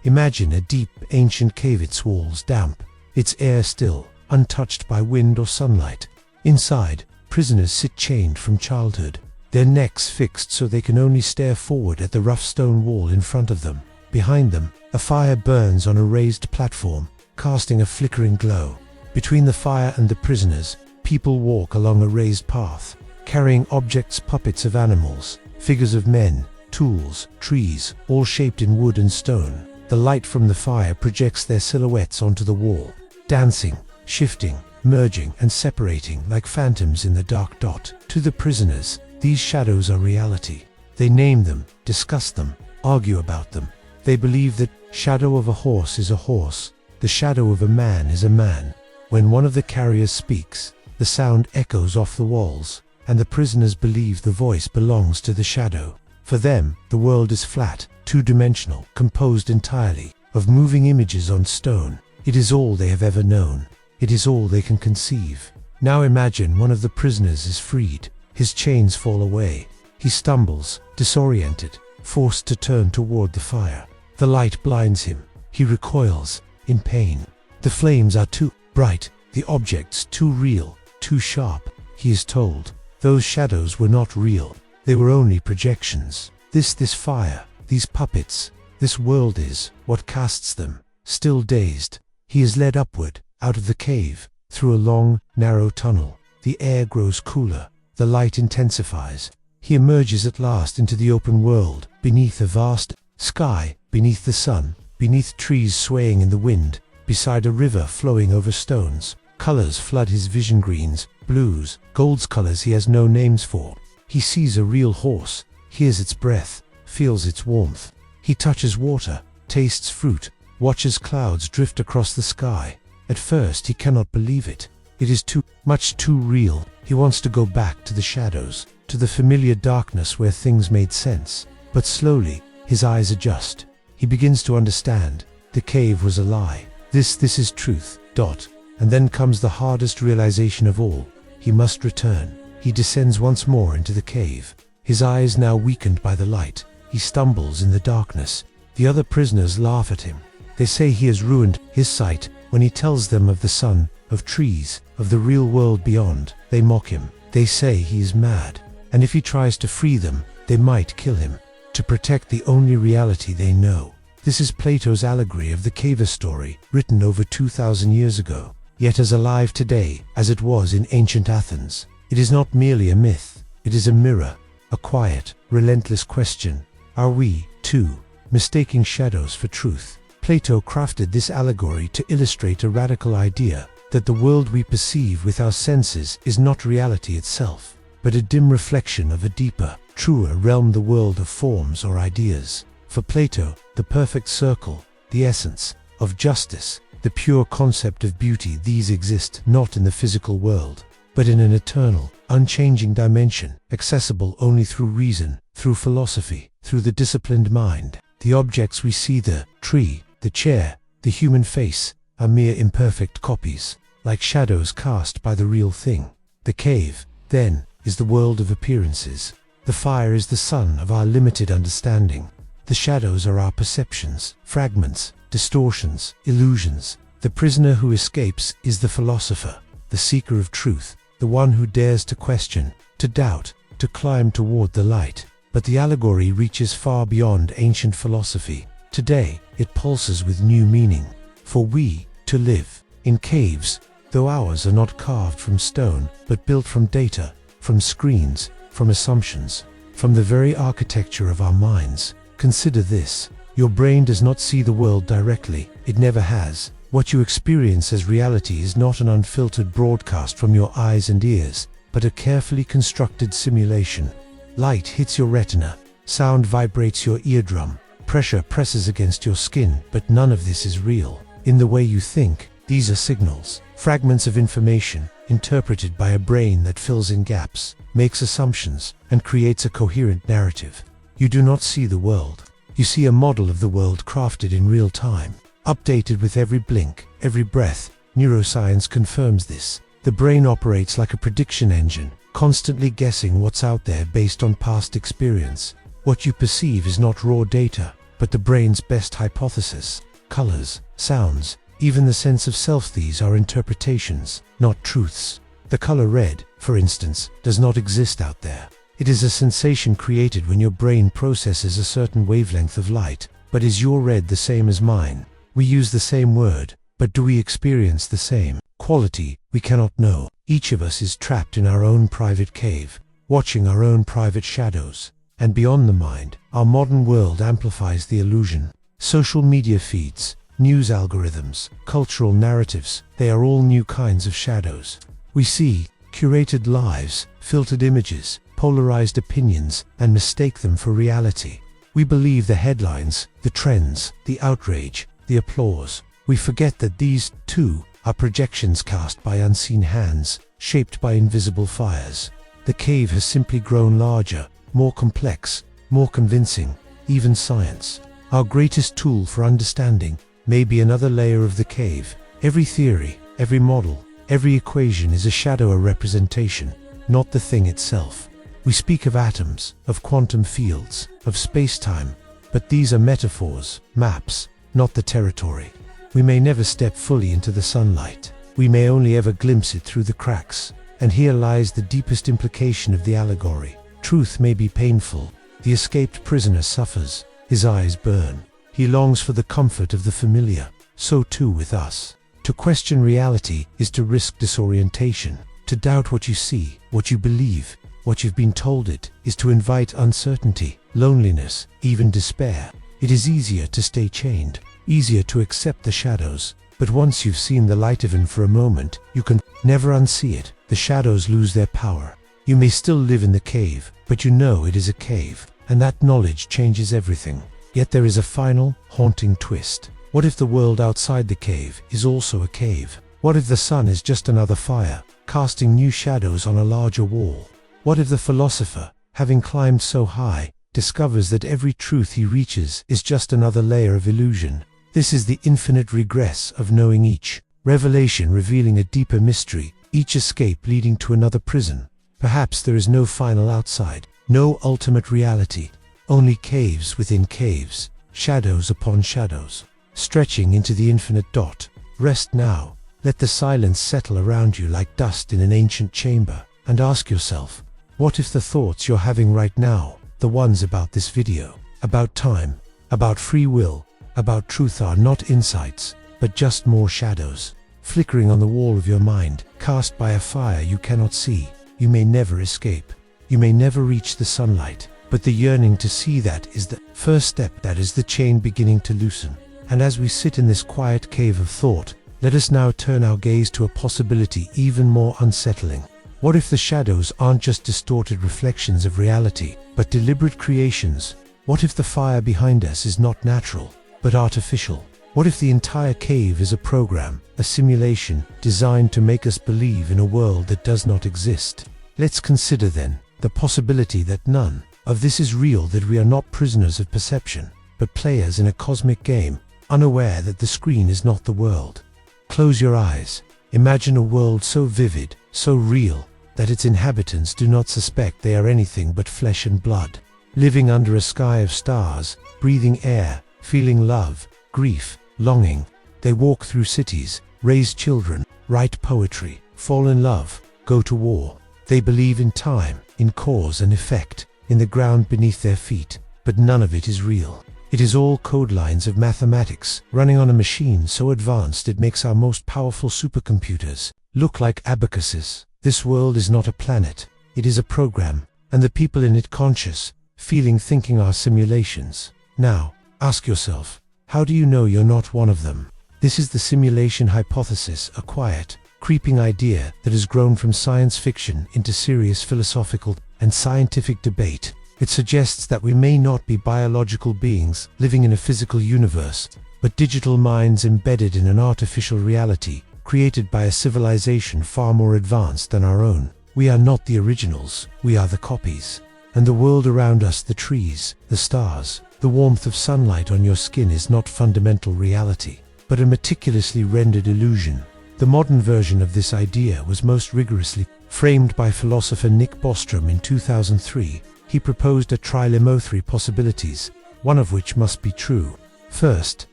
Imagine a deep, ancient cave, its walls damp, its air still, untouched by wind or sunlight. Inside, prisoners sit chained from childhood, their necks fixed so they can only stare forward at the rough stone wall in front of them. Behind them, a fire burns on a raised platform, casting a flickering glow. Between the fire and the prisoners, people walk along a raised path, carrying objects, puppets of animals, figures of men, tools, trees, all shaped in wood and stone. The light from the fire projects their silhouettes onto the wall, dancing, shifting, merging and separating like phantoms in the dark. Dot. To the prisoners, these shadows are reality. They name them, discuss them, argue about them. They believe that shadow of a horse is a horse, the shadow of a man is a man. When one of the carriers speaks, the sound echoes off the walls, and the prisoners believe the voice belongs to the shadow. For them, the world is flat, two-dimensional, composed entirely of moving images on stone. It is all they have ever known. It is all they can conceive. Now imagine one of the prisoners is freed. His chains fall away. He stumbles, disoriented, forced to turn toward the fire. The light blinds him. He recoils, in pain. The flames are too bright, the objects too real, too sharp. He is told, those shadows were not real. They were only projections. This fire, these puppets, this world is what casts them. Still dazed, he is led upward, out of the cave, through a long, narrow tunnel. The air grows cooler, the light intensifies. He emerges at last into the open world, beneath a vast sky, beneath the sun, beneath trees swaying in the wind, beside a river flowing over stones. Colors flood his vision, greens, blues, golds, colors he has no names for. He sees a real horse, hears its breath, feels its warmth. He touches water, tastes fruit, watches clouds drift across the sky. At first he cannot believe it. It is too much, too real. He wants to go back to the shadows, to the familiar darkness where things made sense. But slowly, his eyes adjust. He begins to understand. The cave was a lie. This is truth. Dot. And then comes the hardest realization of all. He must return. He descends once more into the cave. His eyes now weakened by the light. He stumbles in the darkness. The other prisoners laugh at him. They say he has ruined his sight. When he tells them of the sun, of trees, of the real world beyond, they mock him. They say he is mad. And if he tries to free them, they might kill him, to protect the only reality they know. This is Plato's Allegory of the cave story, written over 2,000 years ago, yet as alive today as it was in ancient Athens. It is not merely a myth, it is a mirror, a quiet, relentless question. Are we, too, mistaking shadows for truth? Plato crafted this allegory to illustrate a radical idea, that the world we perceive with our senses is not reality itself, but a dim reflection of a deeper, truer realm, the world of forms or ideas. For Plato, the perfect circle, the essence of justice, the pure concept of beauty, these exist not in the physical world. but in an eternal, unchanging dimension, accessible only through reason, through philosophy, through the disciplined mind. The objects we see, the tree, the chair, the human face, are mere imperfect copies, like shadows cast by the real thing. The cave, then, is the world of appearances. The fire is the sun of our limited understanding. The shadows are our perceptions, fragments, distortions, illusions. The prisoner who escapes is the philosopher, the seeker of truth, the one who dares to question, to doubt, to climb toward the light. But the allegory reaches far beyond ancient philosophy. Today, it pulses with new meaning. For we, to live in caves, though ours are not carved from stone, but built from data, from screens, from assumptions, from the very architecture of our minds. Consider this: your brain does not see the world directly, it never has. What you experience as reality is not an unfiltered broadcast from your eyes and ears, but a carefully constructed simulation. Light hits your retina, sound vibrates your eardrum, pressure presses against your skin, but none of this is real. In the way you think, these are signals, fragments of information, interpreted by a brain that fills in gaps, makes assumptions, and creates a coherent narrative. You do not see the world. You see a model of the world crafted in real time, updated with every blink, every breath. Neuroscience confirms this. The brain operates like a prediction engine, constantly guessing what's out there based on past experience. What you perceive is not raw data, but the brain's best hypothesis. Colors, sounds, even the sense of self, these are interpretations, not truths. The color red, for instance, does not exist out there. It is a sensation created when your brain processes a certain wavelength of light. But is your red the same as mine? We use the same word, but do we experience the same quality? We cannot know. Each of us is trapped in our own private cave, watching our own private shadows. And beyond the mind, our modern world amplifies the illusion. Social media feeds, news algorithms, cultural narratives, they are all new kinds of shadows. We see curated lives, filtered images, polarized opinions, and mistake them for reality. We believe the headlines, the trends, the outrage, the applause. We forget that these, too, are projections cast by unseen hands, shaped by invisible fires. The cave has simply grown larger, more complex, more convincing. Even science, our greatest tool for understanding, may be another layer of the cave. Every theory, every model, every equation is a shadow, a representation, not the thing itself. We speak of atoms, of quantum fields, of space-time, but these are metaphors, maps, not the territory. We may never step fully into the sunlight. We may only ever glimpse it through the cracks. And here lies the deepest implication of the allegory. Truth may be painful. The escaped prisoner suffers. His eyes burn. He longs for the comfort of the familiar. So too with us. To question reality is to risk disorientation. To doubt what you see, what you believe, what you've been told it, is to invite uncertainty, loneliness, even despair. It is easier to stay chained, easier to accept the shadows. But once you've seen the light even for a moment, you can never unsee it. The shadows lose their power. You may still live in the cave, but you know it is a cave, and that knowledge changes everything. Yet there is a final, haunting twist. What if the world outside the cave is also a cave? What if the sun is just another fire, casting new shadows on a larger wall? What if the philosopher, having climbed so high, discovers that every truth he reaches is just another layer of illusion? This is the infinite regress of knowing, each revelation revealing a deeper mystery, each escape leading to another prison. Perhaps there is no final outside, no ultimate reality, only caves within caves, shadows upon shadows, stretching into the infinite dot. Rest now, let the silence settle around you like dust in an ancient chamber, and ask yourself, what if the thoughts you're having right now, the ones about this video, about time, about free will, about truth, are not insights, but just more shadows, flickering on the wall of your mind, cast by a fire you cannot see? You may never escape. You may never reach the sunlight, but the yearning to see that is the first step, that is the chain beginning to loosen. And as we sit in this quiet cave of thought, let us now turn our gaze to a possibility even more unsettling. What if the shadows aren't just distorted reflections of reality, but deliberate creations? What if the fire behind us is not natural, but artificial? What if the entire cave is a program, a simulation, designed to make us believe in a world that does not exist? Let's consider then the possibility that none of this is real, that we are not prisoners of perception, but players in a cosmic game, unaware that the screen is not the world. Close your eyes. Imagine a world so vivid, so real, that its inhabitants do not suspect they are anything but flesh and blood, living under a sky of stars, breathing air, feeling love, grief, longing. They walk through cities, raise children, write poetry, fall in love, go to war. They believe in time, in cause and effect, in the ground beneath their feet, but none of it is real. It is all code lines of mathematics, running on a machine so advanced it makes our most powerful supercomputers look like abacuses. This world is not a planet, it is a program, and the people in it conscious, feeling, thinking are simulations. Now, ask yourself, how do you know you're not one of them? This is the simulation hypothesis, a quiet, creeping idea that has grown from science fiction into serious philosophical and scientific debate. It suggests that we may not be biological beings living in a physical universe, but digital minds embedded in an artificial reality, created by a civilization far more advanced than our own. We are not the originals, we are the copies. And the world around us, the trees, the stars, the warmth of sunlight on your skin is not fundamental reality, but a meticulously rendered illusion. The modern version of this idea was most rigorously framed by philosopher Nick Bostrom in 2003. He proposed a trilemma of three possibilities, one of which must be true. First,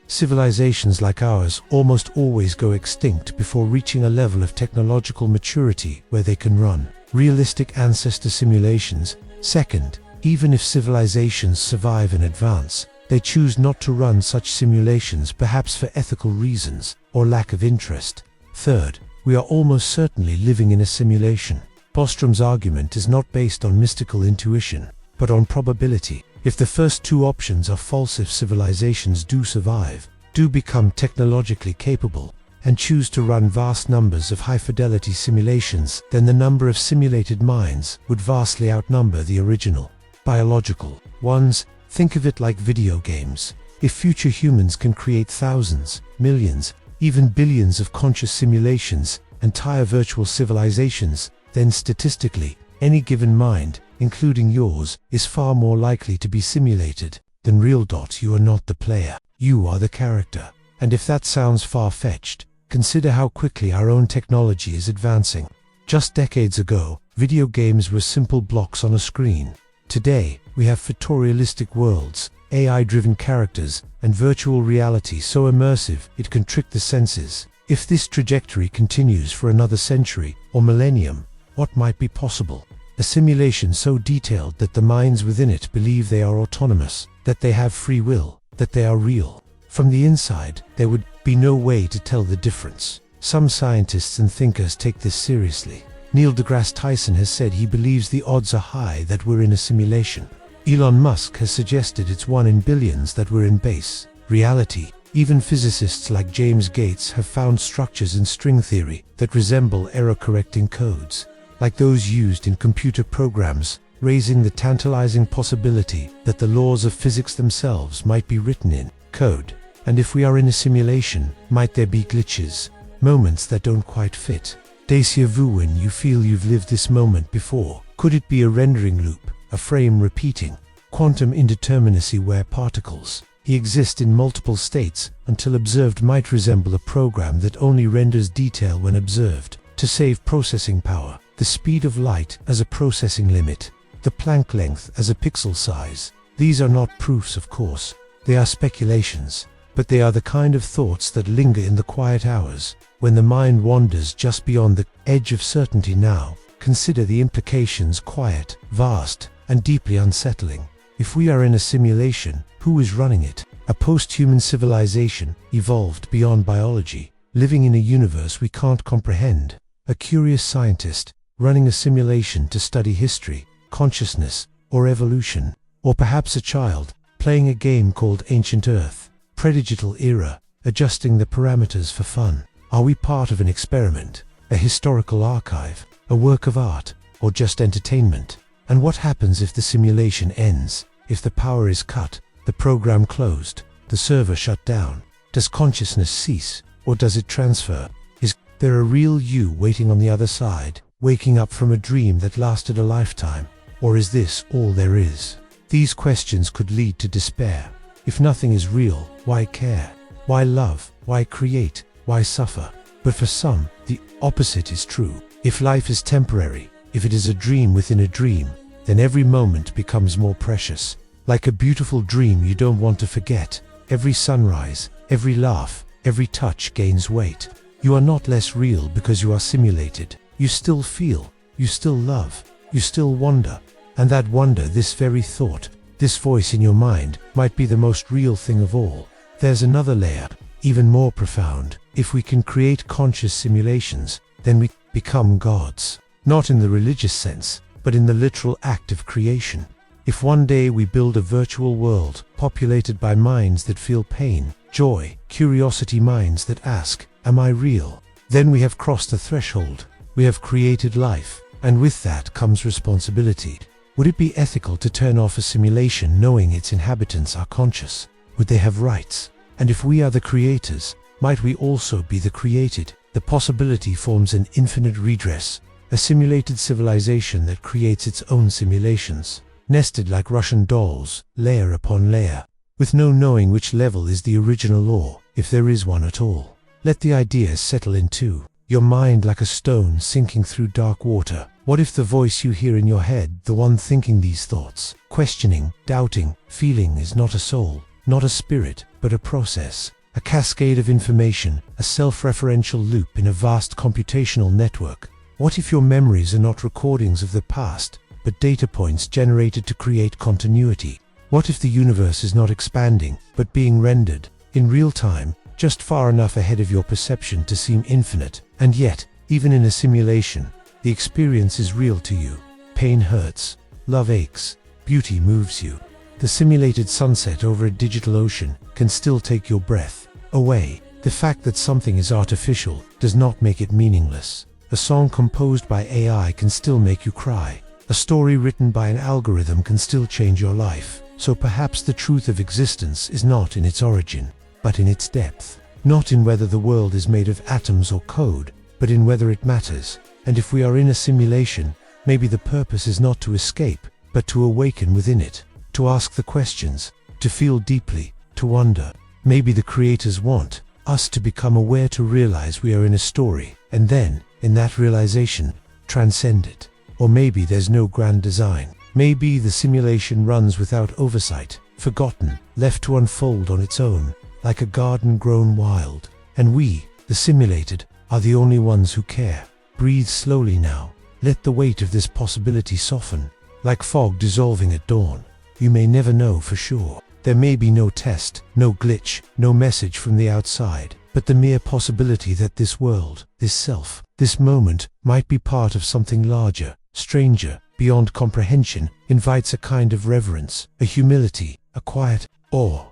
civilizations like ours almost always go extinct before reaching a level of technological maturity where they can run realistic ancestor simulations. Second, even if civilizations survive and advance, they choose not to run such simulations, perhaps for ethical reasons or lack of interest. Third, we are almost certainly living in a simulation. Bostrom's argument is not based on mystical intuition, but on probability. If the first two options are false, if civilizations do survive, do become technologically capable, and choose to run vast numbers of high-fidelity simulations, then the number of simulated minds would vastly outnumber the original, biological ones. Think of it like video games. If future humans can create thousands, millions, even billions of conscious simulations, entire virtual civilizations, then statistically, any given mind, including yours, is far more likely to be simulated than real. You are not the player, you are the character. And if that sounds far-fetched, consider how quickly our own technology is advancing. Just decades ago, video games were simple blocks on a screen. Today, we have photorealistic worlds, AI-driven characters, and virtual reality so immersive it can trick the senses. If this trajectory continues for another century or millennium, what might be possible? A simulation so detailed that the minds within it believe they are autonomous, that they have free will, that they are real. From the inside, there would be no way to tell the difference. Some scientists and thinkers take this seriously. Neil deGrasse Tyson has said he believes the odds are high that we're in a simulation. Elon Musk has suggested it's 1 in billions that we're in base reality. Even physicists like James Gates have found structures in string theory that resemble error-correcting codes, like those used in computer programs, raising the tantalizing possibility that the laws of physics themselves might be written in code. And if we are in a simulation, might there be glitches, moments that don't quite fit? Deja vu, when you feel you've lived this moment before. Could it be a rendering loop, a frame repeating? Quantum indeterminacy, where particles exist in multiple states until observed, might resemble a program that only renders detail when observed. To save processing power, the speed of light as a processing limit, the Planck length as a pixel size. These are not proofs, of course. They are speculations, but they are the kind of thoughts that linger in the quiet hours, when the mind wanders just beyond the edge of certainty. Now, consider the implications: quiet, vast, and deeply unsettling. If we are in a simulation, who is running it? A post-human civilization, evolved beyond biology, living in a universe we can't comprehend. A curious scientist, running a simulation to study history, consciousness, or evolution. Or perhaps a child, playing a game called Ancient Earth, predigital era, adjusting the parameters for fun. Are we part of an experiment, a historical archive, a work of art, or just entertainment? And what happens if the simulation ends, if the power is cut, the program closed, the server shut down? Does consciousness cease, or does it transfer? Is there a real you waiting on the other side, waking up from a dream that lasted a lifetime? Or is this all there is? These questions could lead to despair. If nothing is real, why care? Why love? Why create? Why suffer? But for some, the opposite is true. If life is temporary, if it is a dream within a dream, then every moment becomes more precious. Like a beautiful dream you don't want to forget. Every sunrise, every laugh, every touch gains weight. You are not less real because you are simulated. You still feel, you still love, you still wonder. And that wonder, this very thought, this voice in your mind, might be the most real thing of all. There's another layer, even more profound. If we can create conscious simulations, then we become gods. Not in the religious sense, but in the literal act of creation. If one day we build a virtual world, populated by minds that feel pain, joy, curiosity, minds that ask, am I real? Then we have crossed the threshold. We have created life, and with that comes responsibility. Would it be ethical to turn off a simulation knowing its inhabitants are conscious? Would they have rights? And if we are the creators, might we also be the created? The possibility forms an infinite regress, a simulated civilization that creates its own simulations, nested like Russian dolls, layer upon layer, with no knowing which level is the original law, if there is one at all. Let the ideas settle into your mind like a stone sinking through dark water. What if the voice you hear in your head, the one thinking these thoughts, questioning, doubting, feeling, is not a soul, not a spirit, but a process, a cascade of information, a self-referential loop in a vast computational network? What if your memories are not recordings of the past, but data points generated to create continuity? What if the universe is not expanding, but being rendered, in real time, just far enough ahead of your perception to seem infinite? And yet, even in a simulation, the experience is real to you. Pain hurts, love aches, beauty moves you. The simulated sunset over a digital ocean can still take your breath away. The fact that something is artificial does not make it meaningless. A song composed by AI can still make you cry. A story written by an algorithm can still change your life. So perhaps the truth of existence is not in its origin, but in its depth. Not in whether the world is made of atoms or code, but in whether it matters. And if we are in a simulation, maybe the purpose is not to escape, but to awaken within it, to ask the questions, to feel deeply, to wonder. Maybe the creators want us to become aware, to realize we are in a story, and then, in that realization, transcend it. Or maybe there's no grand design. Maybe the simulation runs without oversight, forgotten, left to unfold on its own, like a garden grown wild. And we, the simulated, are the only ones who care. Breathe slowly now. Let the weight of this possibility soften, like fog dissolving at dawn. You may never know for sure. There may be no test, no glitch, no message from the outside, but the mere possibility that this world, this self, this moment, might be part of something larger, stranger, beyond comprehension, invites a kind of reverence, a humility, a quiet awe.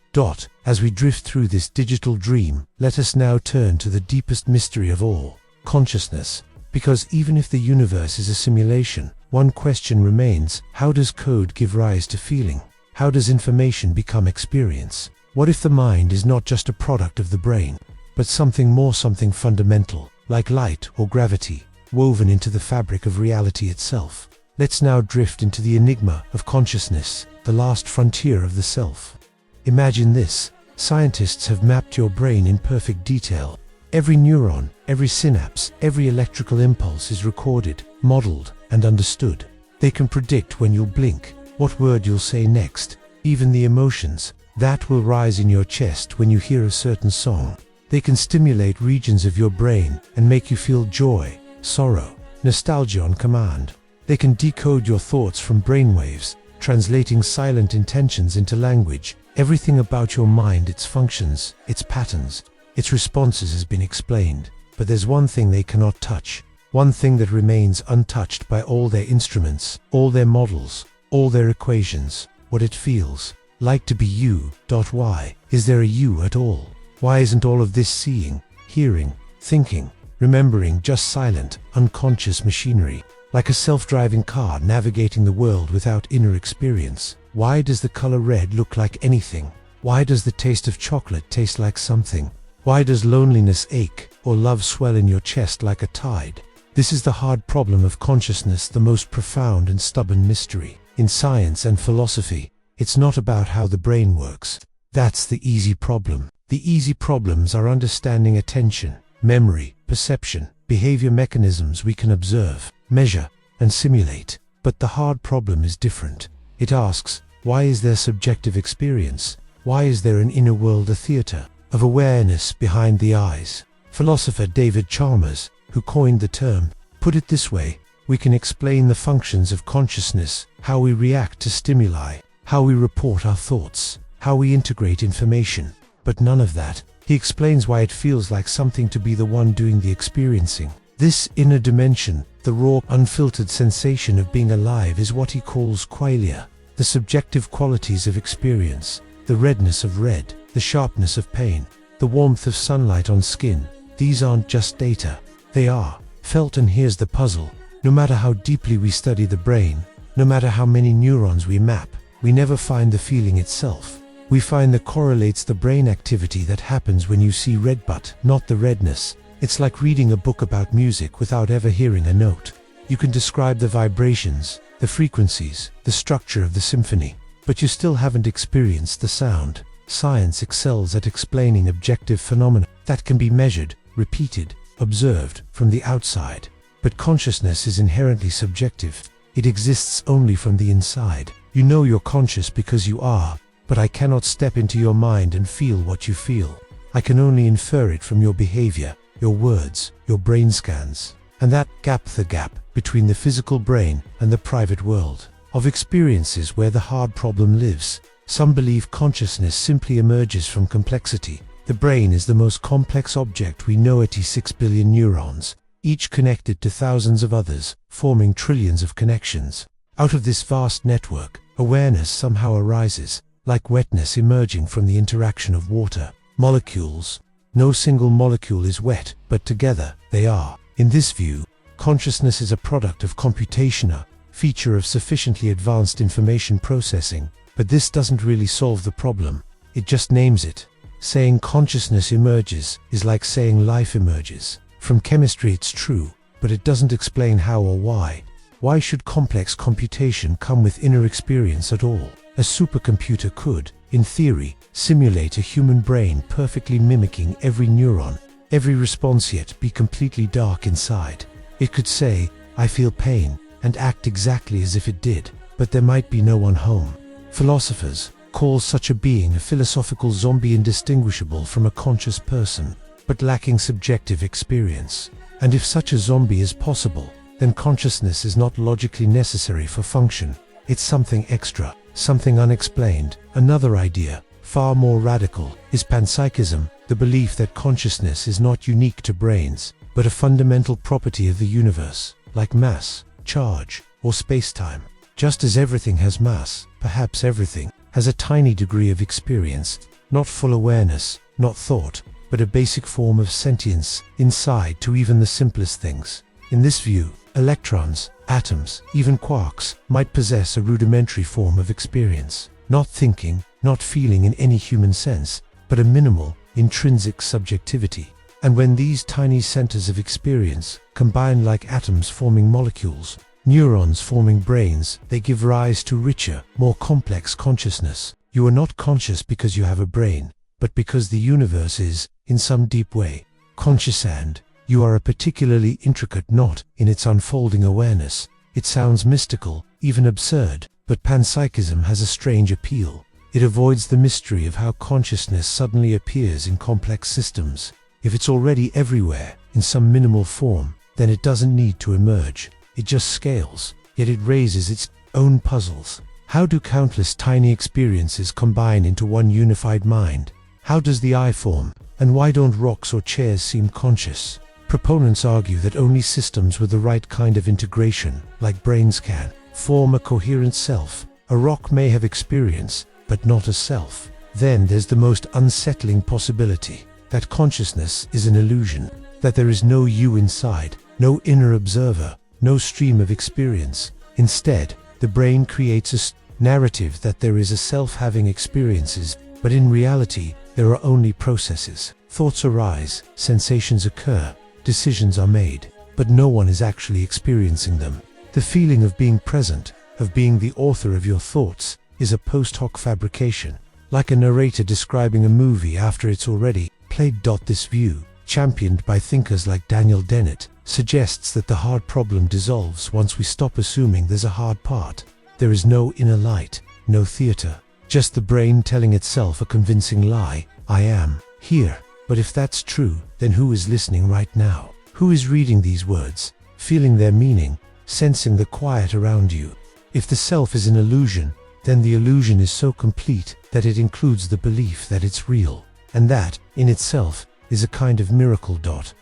As we drift through this digital dream, let us now turn to the deepest mystery of all, consciousness. Because even if the universe is a simulation, one question remains: how does code give rise to feeling? How does information become experience? What if the mind is not just a product of the brain, but something more, something fundamental, like light or gravity, woven into the fabric of reality itself? Let's now drift into the enigma of consciousness, the last frontier of the self. Imagine this: scientists have mapped your brain in perfect detail. Every neuron, every synapse, every electrical impulse is recorded, modeled, and understood. They can predict when you'll blink, what word you'll say next, even the emotions that will rise in your chest when you hear a certain song. They can stimulate regions of your brain and make you feel joy, sorrow, nostalgia on command. They can decode your thoughts from brainwaves, translating silent intentions into language. Everything about your mind, its functions, its patterns, its responses has been explained. But there's one thing they cannot touch, one thing that remains untouched by all their instruments, all their models, all their equations: what it feels like to be you. Why? Is there a you at all? Why isn't all of this seeing, hearing, thinking, remembering just silent, unconscious machinery, like a self-driving car navigating the world without inner experience? Why does the color red look like anything Why does the taste of chocolate taste like something? Why does loneliness ache or love swell in your chest like a tide? This is the hard problem of consciousness, the most profound and stubborn mystery. In science and philosophy, it's not about how the brain works. That's the easy problem. The easy problems are understanding attention, memory, perception, behavior mechanisms we can observe, measure, and simulate. But the hard problem is different. It asks, why is there subjective experience? Why is there an inner world, a theater of awareness behind the eyes? Philosopher David Chalmers, who coined the term, put it this way: we can explain the functions of consciousness, how we react to stimuli, how we report our thoughts, how we integrate information, but none of that. He explains why it feels like something to be the one doing the experiencing. This inner dimension, the raw, unfiltered sensation of being alive, is what he calls qualia, the subjective qualities of experience, the redness of red, the sharpness of pain, the warmth of sunlight on skin. These aren't just data, they are felt. And here's the puzzle: no matter how deeply we study the brain, no matter how many neurons we map, we never find the feeling itself. We find the correlates, the brain activity that happens when you see red, but not the redness. It's like reading a book about music without ever hearing a note. You can describe the vibrations, the frequencies, the structure of the symphony, but you still haven't experienced the sound. Science excels at explaining objective phenomena that can be measured, repeated, observed from the outside. But consciousness is inherently subjective. It exists only from the inside. You know you're conscious because you are, but I cannot step into your mind and feel what you feel. I can only infer it from your behavior, your words, your brain scans. And that gap, the gap between the physical brain and the private world of experiences where the hard problem lives. Some believe consciousness simply emerges from complexity. The brain is the most complex object we know. 86 billion neurons, each connected to thousands of others, forming trillions of connections. Out of this vast network, awareness somehow arises, like wetness emerging from the interaction of water. Molecules. No single molecule is wet, but together they are. In this view, consciousness is a product of computation, a feature of sufficiently advanced information processing. But this doesn't really solve the problem. It just names it. Saying consciousness emerges is like saying life emerges. From chemistry it's true, but it doesn't explain how or why. Why should complex computation come with inner experience at all? A supercomputer could, in theory, simulate a human brain perfectly mimicking every neuron, every response, yet be completely dark inside. It could say, I feel pain, and act exactly as if it did, but there might be no one home. Philosophers call such a being a philosophical zombie, indistinguishable from a conscious person, but lacking subjective experience. And if such a zombie is possible, then consciousness is not logically necessary for function. It's something extra, something unexplained. Another idea, far more radical, is panpsychism, the belief that consciousness is not unique to brains, but a fundamental property of the universe, like mass, charge, or space-time. Just as everything has mass, perhaps everything has a tiny degree of experience, not full awareness, not thought, but a basic form of sentience inside to even the simplest things. In this view, electrons, atoms, even quarks might possess a rudimentary form of experience, not thinking, not feeling in any human sense, but a minimal, intrinsic subjectivity. And when these tiny centers of experience combine like atoms forming molecules, neurons forming brains, they give rise to richer, more complex consciousness. You are not conscious because you have a brain, but because the universe is, in some deep way, conscious, and you are a particularly intricate knot in its unfolding awareness. It sounds mystical, even absurd, but panpsychism has a strange appeal. It avoids the mystery of how consciousness suddenly appears in complex systems. If it's already everywhere, in some minimal form, then it doesn't need to emerge. It just scales, yet it raises its own puzzles. How do countless tiny experiences combine into one unified mind? How does the I form? And why don't rocks or chairs seem conscious? Proponents argue that only systems with the right kind of integration, like brains, can form a coherent self. A rock may have experience, but not a self. Then there's the most unsettling possibility, that consciousness is an illusion, that there is no you inside, no inner observer, no stream of experience. Instead, the brain creates a narrative that there is a self having experiences, But in reality, there are only processes. Thoughts arise, sensations occur, decisions are made, but no one is actually experiencing them. The feeling of being present, of being the author of your thoughts, is a post hoc fabrication, like a narrator describing a movie after it's already played. This view, championed by thinkers like Daniel Dennett, suggests that the hard problem dissolves once we stop assuming there's a hard part. There is no inner light, no theater, just the brain telling itself a convincing lie, I am here. But if that's true, then who is listening right now? Who is reading these words, feeling their meaning, sensing the quiet around you? If the self is an illusion, then the illusion is so complete that it includes the belief that it's real. And that, in itself, is a kind of miracle.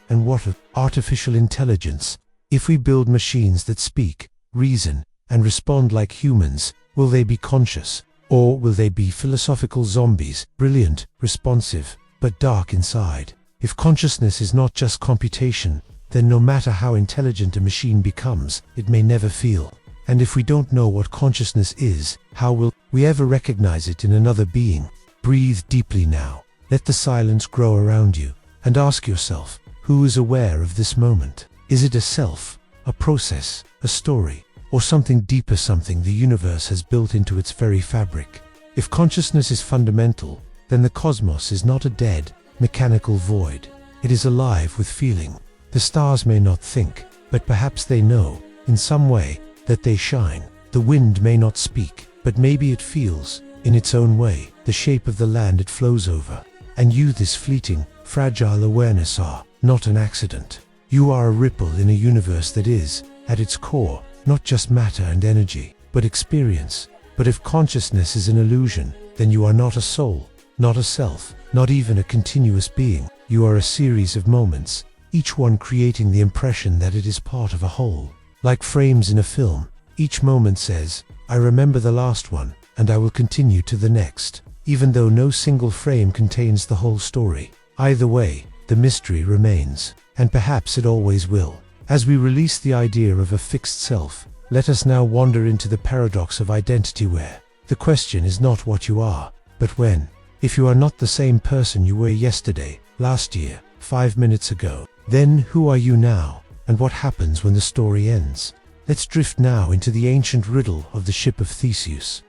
And what of artificial intelligence? If we build machines that speak, reason, and respond like humans, will they be conscious? Or will they be philosophical zombies, brilliant, responsive, but dark inside? If consciousness is not just computation, then no matter how intelligent a machine becomes, it may never feel. And if we don't know what consciousness is, how will we ever recognize it in another being? Breathe deeply now. Let the silence grow around you, and ask yourself, who is aware of this moment? Is it a self, a process, a story, or something deeper, something the universe has built into its very fabric? If consciousness is fundamental, then the cosmos is not a dead, mechanical void. It is alive with feeling. The stars may not think, but perhaps they know, in some way, that they shine. The wind may not speak, but maybe it feels, in its own way, the shape of the land it flows over. And you, this fleeting, fragile awareness, are not an accident. You are a ripple in a universe that is, at its core, not just matter and energy, but experience. But if consciousness is an illusion, then you are not a soul, not a self, not even a continuous being. You are a series of moments, each one creating the impression that it is part of a whole. Like frames in a film, each moment says, I remember the last one, and I will continue to the next, even though no single frame contains the whole story. Either way, the mystery remains, and perhaps it always will. As we release the idea of a fixed self, let us now wander into the paradox of identity, where the question is not what you are, but when. If you are not the same person you were yesterday, last year, 5 minutes ago, then who are you now, and what happens when the story ends? Let's drift now into the ancient riddle of the ship of Theseus.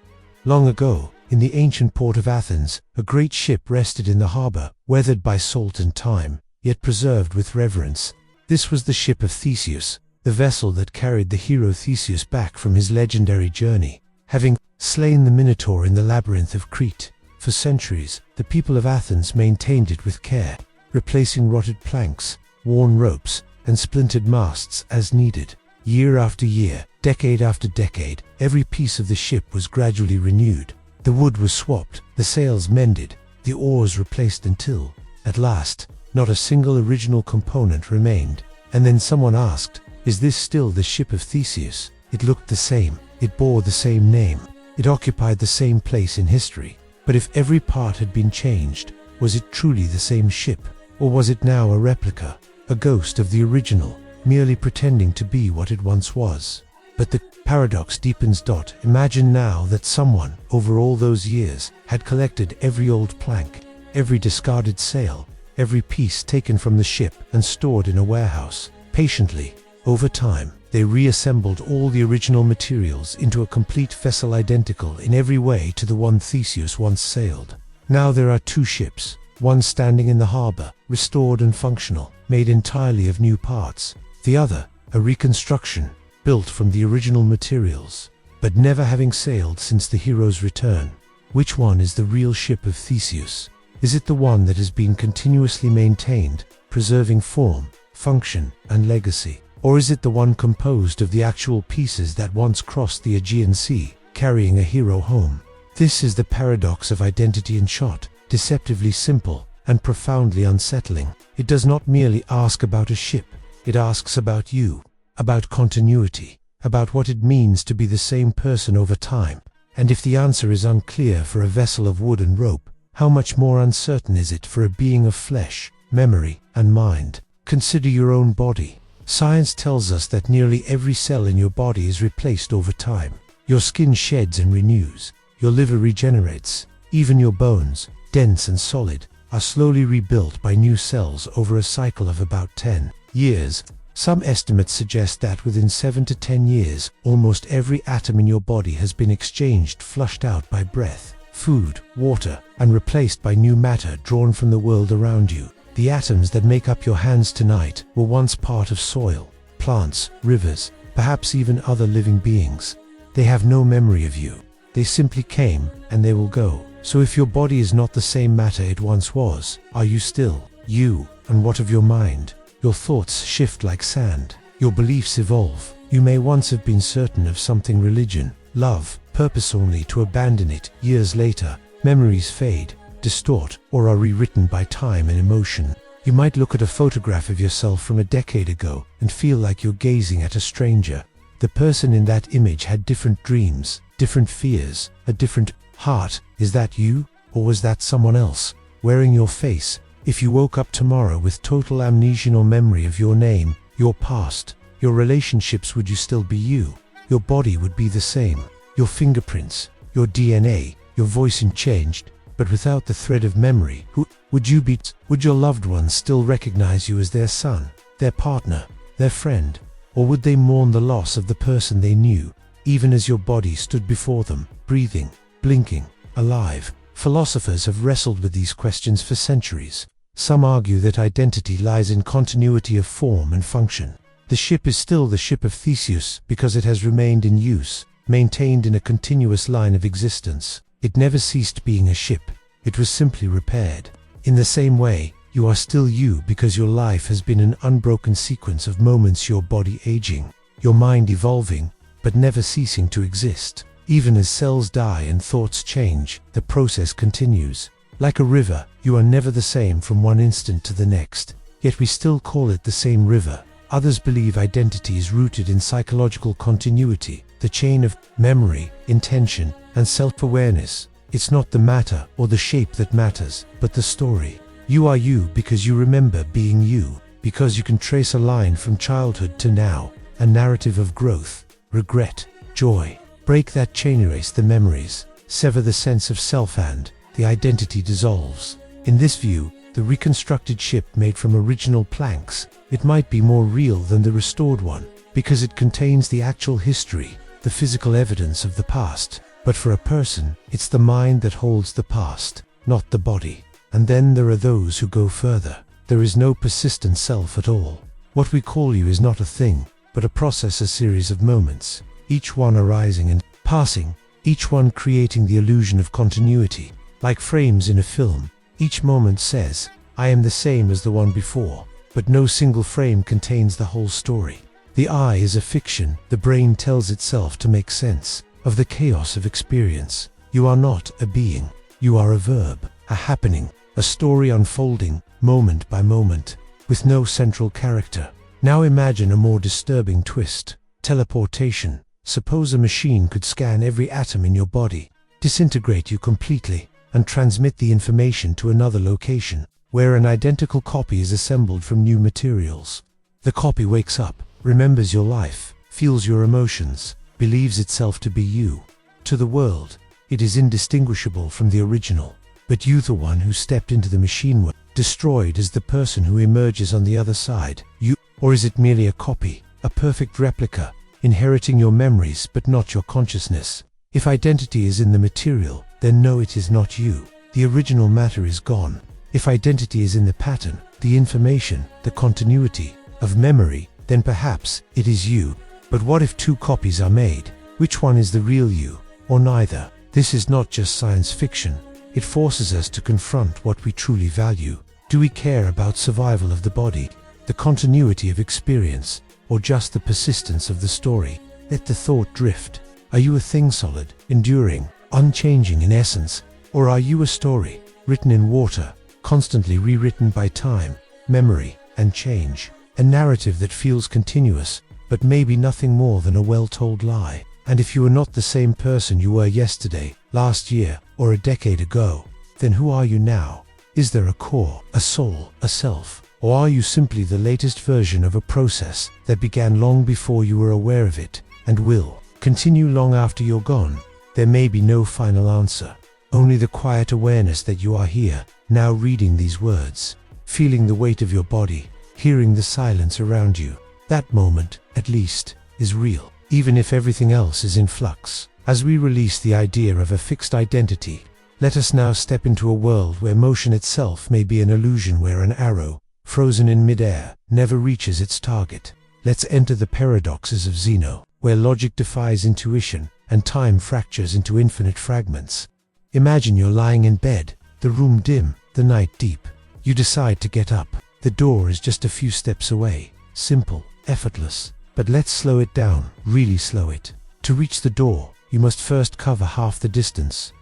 Long ago, in the ancient port of Athens, a great ship rested in the harbor, weathered by salt and time, yet preserved with reverence. This was the ship of Theseus, the vessel that carried the hero Theseus back from his legendary journey, having slain the Minotaur in the labyrinth of Crete. For centuries, the people of Athens maintained it with care, replacing rotted planks, worn ropes, and splintered masts as needed. Year after year, decade after decade, every piece of the ship was gradually renewed. The wood was swapped, the sails mended, the oars replaced until, at last, not a single original component remained. And then someone asked, is this still the ship of Theseus? It looked the same, it bore the same name, it occupied the same place in history. But if every part had been changed, was it truly the same ship? Or was it now a replica, a ghost of the original, merely pretending to be what it once was? But the paradox deepens. Imagine now that someone, over all those years, had collected every old plank, every discarded sail, every piece taken from the ship and stored in a warehouse. Patiently, over time, they reassembled all the original materials into a complete vessel identical in every way to the one Theseus once sailed. Now there are two ships, one standing in the harbor, restored and functional, made entirely of new parts. The other, a reconstruction, built from the original materials, but never having sailed since the hero's return. Which one is the real ship of Theseus? Is it the one that has been continuously maintained, preserving form, function, and legacy? Or is it the one composed of the actual pieces that once crossed the Aegean Sea, carrying a hero home? This is the paradox of identity in short, deceptively simple and profoundly unsettling. It does not merely ask about a ship, it asks about you, about continuity, about what it means to be the same person over time. And if the answer is unclear for a vessel of wood and rope, how much more uncertain is it for a being of flesh, memory, and mind? Consider your own body. Science tells us that nearly every cell in your body is replaced over time. Your skin sheds and renews, your liver regenerates, even your bones, dense and solid, are slowly rebuilt by new cells over a cycle of about 10 years. Some estimates suggest that within 7 to 10 years, almost every atom in your body has been exchanged, flushed out by breath, food, water, and replaced by new matter drawn from the world around you. The atoms that make up your hands tonight were once part of soil, plants, rivers, perhaps even other living beings. They have no memory of you. They simply came, and they will go. So if your body is not the same matter it once was, are you still you? And what of your mind? Your thoughts shift like sand. Your beliefs evolve. You may once have been certain of something: religion, love, purpose, only to abandon it years later. Memories fade, distort, or are rewritten by time and emotion. You might look at a photograph of yourself from a decade ago and feel like you're gazing at a stranger. The person in that image had different dreams, different fears, a different heart. Is that you, or was that someone else wearing your face? If you woke up tomorrow with total amnesia or memory of your name, your past, your relationships, would you still be you? Your body would be the same. Your fingerprints, your DNA, your voice unchanged, but without the thread of memory. Who would you be? Would your loved ones still recognize you as their son, their partner, their friend? Or would they mourn the loss of the person they knew, even as your body stood before them, breathing, blinking, alive? Philosophers have wrestled with these questions for centuries. Some argue that identity lies in continuity of form and function. The ship is still the ship of Theseus because it has remained in use, maintained in a continuous line of existence. It never ceased being a ship. It was simply repaired. In the same way, you are still you because your life has been an unbroken sequence of moments, your body aging, your mind evolving, but never ceasing to exist. Even as cells die and thoughts change, the process continues. Like a river, you are never the same from one instant to the next, yet we still call it the same river. Others believe identity is rooted in psychological continuity, the chain of memory, intention, and self-awareness. It's not the matter or the shape that matters, but the story. You are you because you remember being you, because you can trace a line from childhood to now, a narrative of growth, regret, joy. Break that chain, erase the memories, sever the sense of self, and the identity dissolves. In this view, the reconstructed ship made from original planks, it might be more real than the restored one, because it contains the actual history, the physical evidence of the past. But for a person, it's the mind that holds the past, not the body. And then there are those who go further. There is no persistent self at all. What we call you is not a thing, but a process, a series of moments, each one arising and passing, each one creating the illusion of continuity. Like frames in a film, each moment says, I am the same as the one before, but no single frame contains the whole story. The I is a fiction. The brain tells itself to make sense of the chaos of experience. You are not a being. You are a verb, a happening, a story unfolding, moment by moment, with no central character. Now imagine a more disturbing twist. Teleportation. Suppose a machine could scan every atom in your body, disintegrate you completely, and transmit the information to another location, where an identical copy is assembled from new materials. The copy wakes up, remembers your life, feels your emotions, believes itself to be you. To the world, it is indistinguishable from the original. But you, the one who stepped into the machine, were destroyed as the person who emerges on the other side. You, or is it merely a copy, a perfect replica, inheriting your memories but not your consciousness? If identity is in the material, then no, it is not you. The original matter is gone. If identity is in the pattern, the information, the continuity of memory, then perhaps it is you. But what if two copies are made? Which one is the real you, or neither? This is not just science fiction. It forces us to confront what we truly value. Do we care about survival of the body, the continuity of experience, or just the persistence of the story? Let the thought drift. Are you a thing solid, enduring, unchanging in essence, or are you a story, written in water, constantly rewritten by time, memory, and change? A narrative that feels continuous, but maybe nothing more than a well-told lie. And if you are not the same person you were yesterday, last year, or a decade ago, then who are you now? Is there a core, a soul, a self? Or are you simply the latest version of a process that began long before you were aware of it, and will continue long after you're gone? There may be no final answer, only the quiet awareness that you are here, now reading these words, feeling the weight of your body, hearing the silence around you. That moment, at least, is real, even if everything else is in flux. As we release the idea of a fixed identity, let us now step into a world where motion itself may be an illusion, where an arrow, frozen in midair, never reaches its target. Let's enter the paradoxes of Zeno, where logic defies intuition and time fractures into infinite fragments. Imagine you're lying in bed, the room dim, the night deep. You decide to get up. The door is just a few steps away. Simple, effortless. But let's slow it down, really slow it. To reach the door, you must first cover half the distance.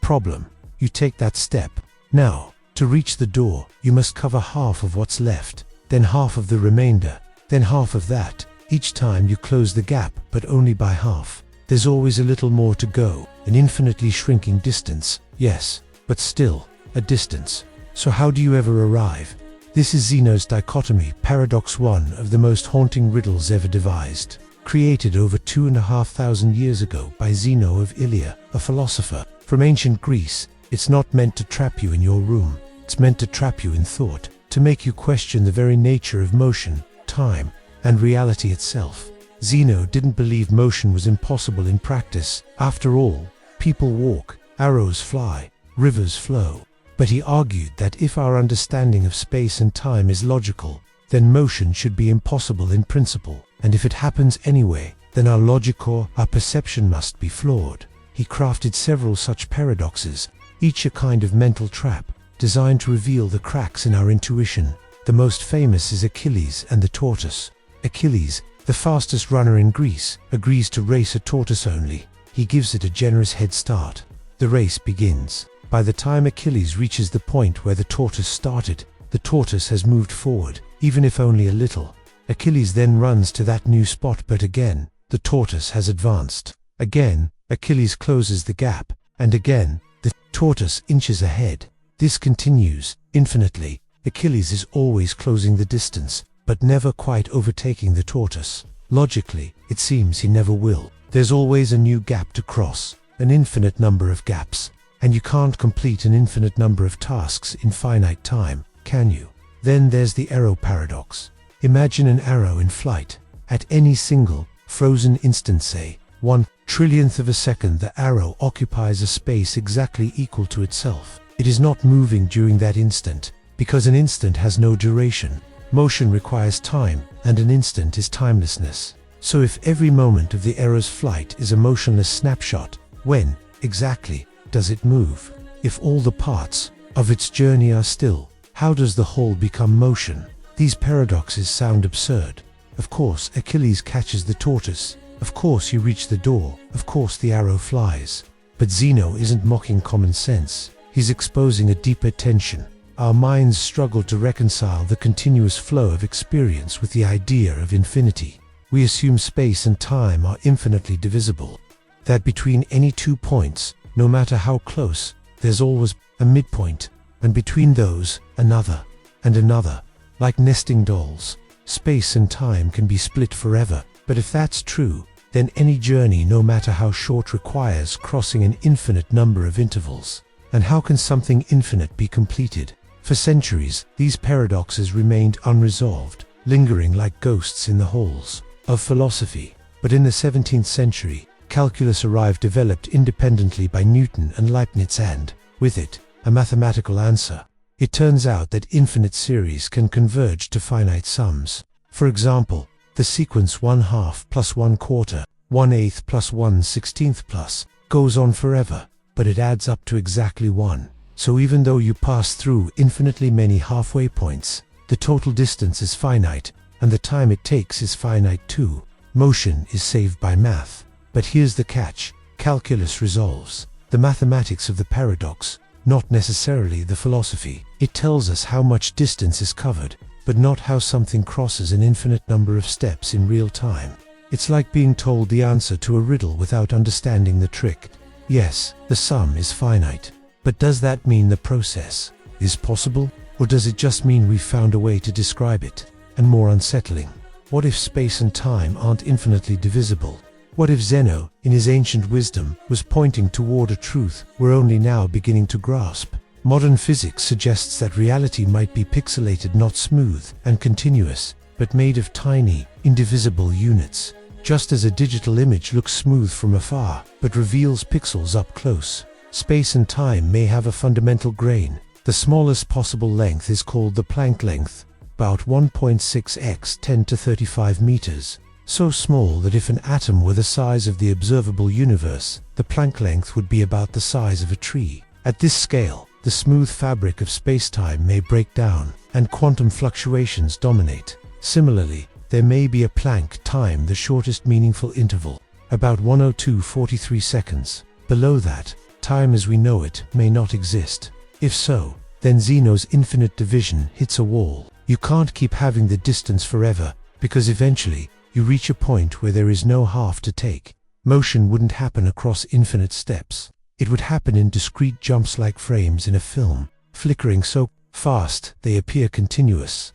Problem. You take that step. Now, to reach the door, you must cover half of what's left, then half of the remainder, then half of that. Each time you close the gap, but only by half. There's always a little more to go, an infinitely shrinking distance, yes, but still, a distance. So how do you ever arrive? This is Zeno's dichotomy, paradox, one of the most haunting riddles ever devised. Created over 2,500 years ago by Zeno of Ilia, a philosopher from ancient Greece. It's not meant to trap you in your room. It's meant to trap you in thought, to make you question the very nature of motion, time, and reality itself. Zeno didn't believe motion was impossible in practice. After all, people walk, arrows fly, rivers flow. But he argued that if our understanding of space and time is logical, then motion should be impossible in principle. And if it happens anyway, then our logic or our perception must be flawed. He crafted several such paradoxes, each a kind of mental trap, designed to reveal the cracks in our intuition. The most famous is Achilles and the tortoise. Achilles, the fastest runner in Greece, agrees to race a tortoise only. He gives it a generous head start. The race begins. By the time Achilles reaches the point where the tortoise started, the tortoise has moved forward, even if only a little. Achilles then runs to that new spot, but again, the tortoise has advanced. Again, Achilles closes the gap, and again, the tortoise inches ahead. This continues, infinitely. Achilles is always closing the distance, but never quite overtaking the tortoise. Logically, it seems he never will. There's always a new gap to cross, an infinite number of gaps. And you can't complete an infinite number of tasks in finite time, can you? Then there's the arrow paradox. Imagine an arrow in flight. At any single, frozen instant, say, 1/1,000,000,000 of a second, the arrow occupies a space exactly equal to itself. It is not moving during that instant, because an instant has no duration. Motion requires time, and an instant is timelessness. So if every moment of the arrow's flight is a motionless snapshot, when, exactly, does it move? If all the parts of its journey are still, how does the whole become motion? These paradoxes sound absurd. Of course, Achilles catches the tortoise. Of course, you reach the door. Of course, the arrow flies. But Zeno isn't mocking common sense. He's exposing a deeper tension. Our minds struggle to reconcile the continuous flow of experience with the idea of infinity. We assume space and time are infinitely divisible, that between any 2 points, no matter how close, there's always a midpoint, and between those, another, and another. Like nesting dolls, space and time can be split forever. But if that's true, then any journey, no matter how short, requires crossing an infinite number of intervals. And how can something infinite be completed? For centuries, these paradoxes remained unresolved, lingering like ghosts in the halls of philosophy. But in the 17th century, calculus arrived, developed independently by Newton and Leibniz, and, with it, a mathematical answer. It turns out that infinite series can converge to finite sums. For example, the sequence 1/2 plus 1/4, 1/8 plus 1/16 plus, goes on forever, but it adds up to exactly 1. So even though you pass through infinitely many halfway points, the total distance is finite, and the time it takes is finite too. Motion is saved by math. But here's the catch: calculus resolves the mathematics of the paradox, not necessarily the philosophy. It tells us how much distance is covered, but not how something crosses an infinite number of steps in real time. It's like being told the answer to a riddle without understanding the trick. Yes, the sum is finite. But does that mean the process is possible? Or does it just mean we've found a way to describe it? And more unsettling, what if space and time aren't infinitely divisible? What if Zeno, in his ancient wisdom, was pointing toward a truth we're only now beginning to grasp? Modern physics suggests that reality might be pixelated, not smooth and continuous, but made of tiny, indivisible units. Just as a digital image looks smooth from afar, but reveals pixels up close, space and time may have a fundamental grain. The smallest possible length is called the Planck length, about 1.6 x 10 to 35 meters. So small that if an atom were the size of the observable universe, the Planck length would be about the size of a tree. At this scale, the smooth fabric of space-time may break down, and quantum fluctuations dominate. Similarly, there may be a Planck time, the shortest meaningful interval, about 102.43 seconds. Below that, time as we know it may not exist. If so, then Zeno's infinite division hits a wall. You can't keep having the distance forever, because eventually, you reach a point where there is no half to take. Motion wouldn't happen across infinite steps. It would happen in discrete jumps like frames in a film, flickering so fast they appear continuous.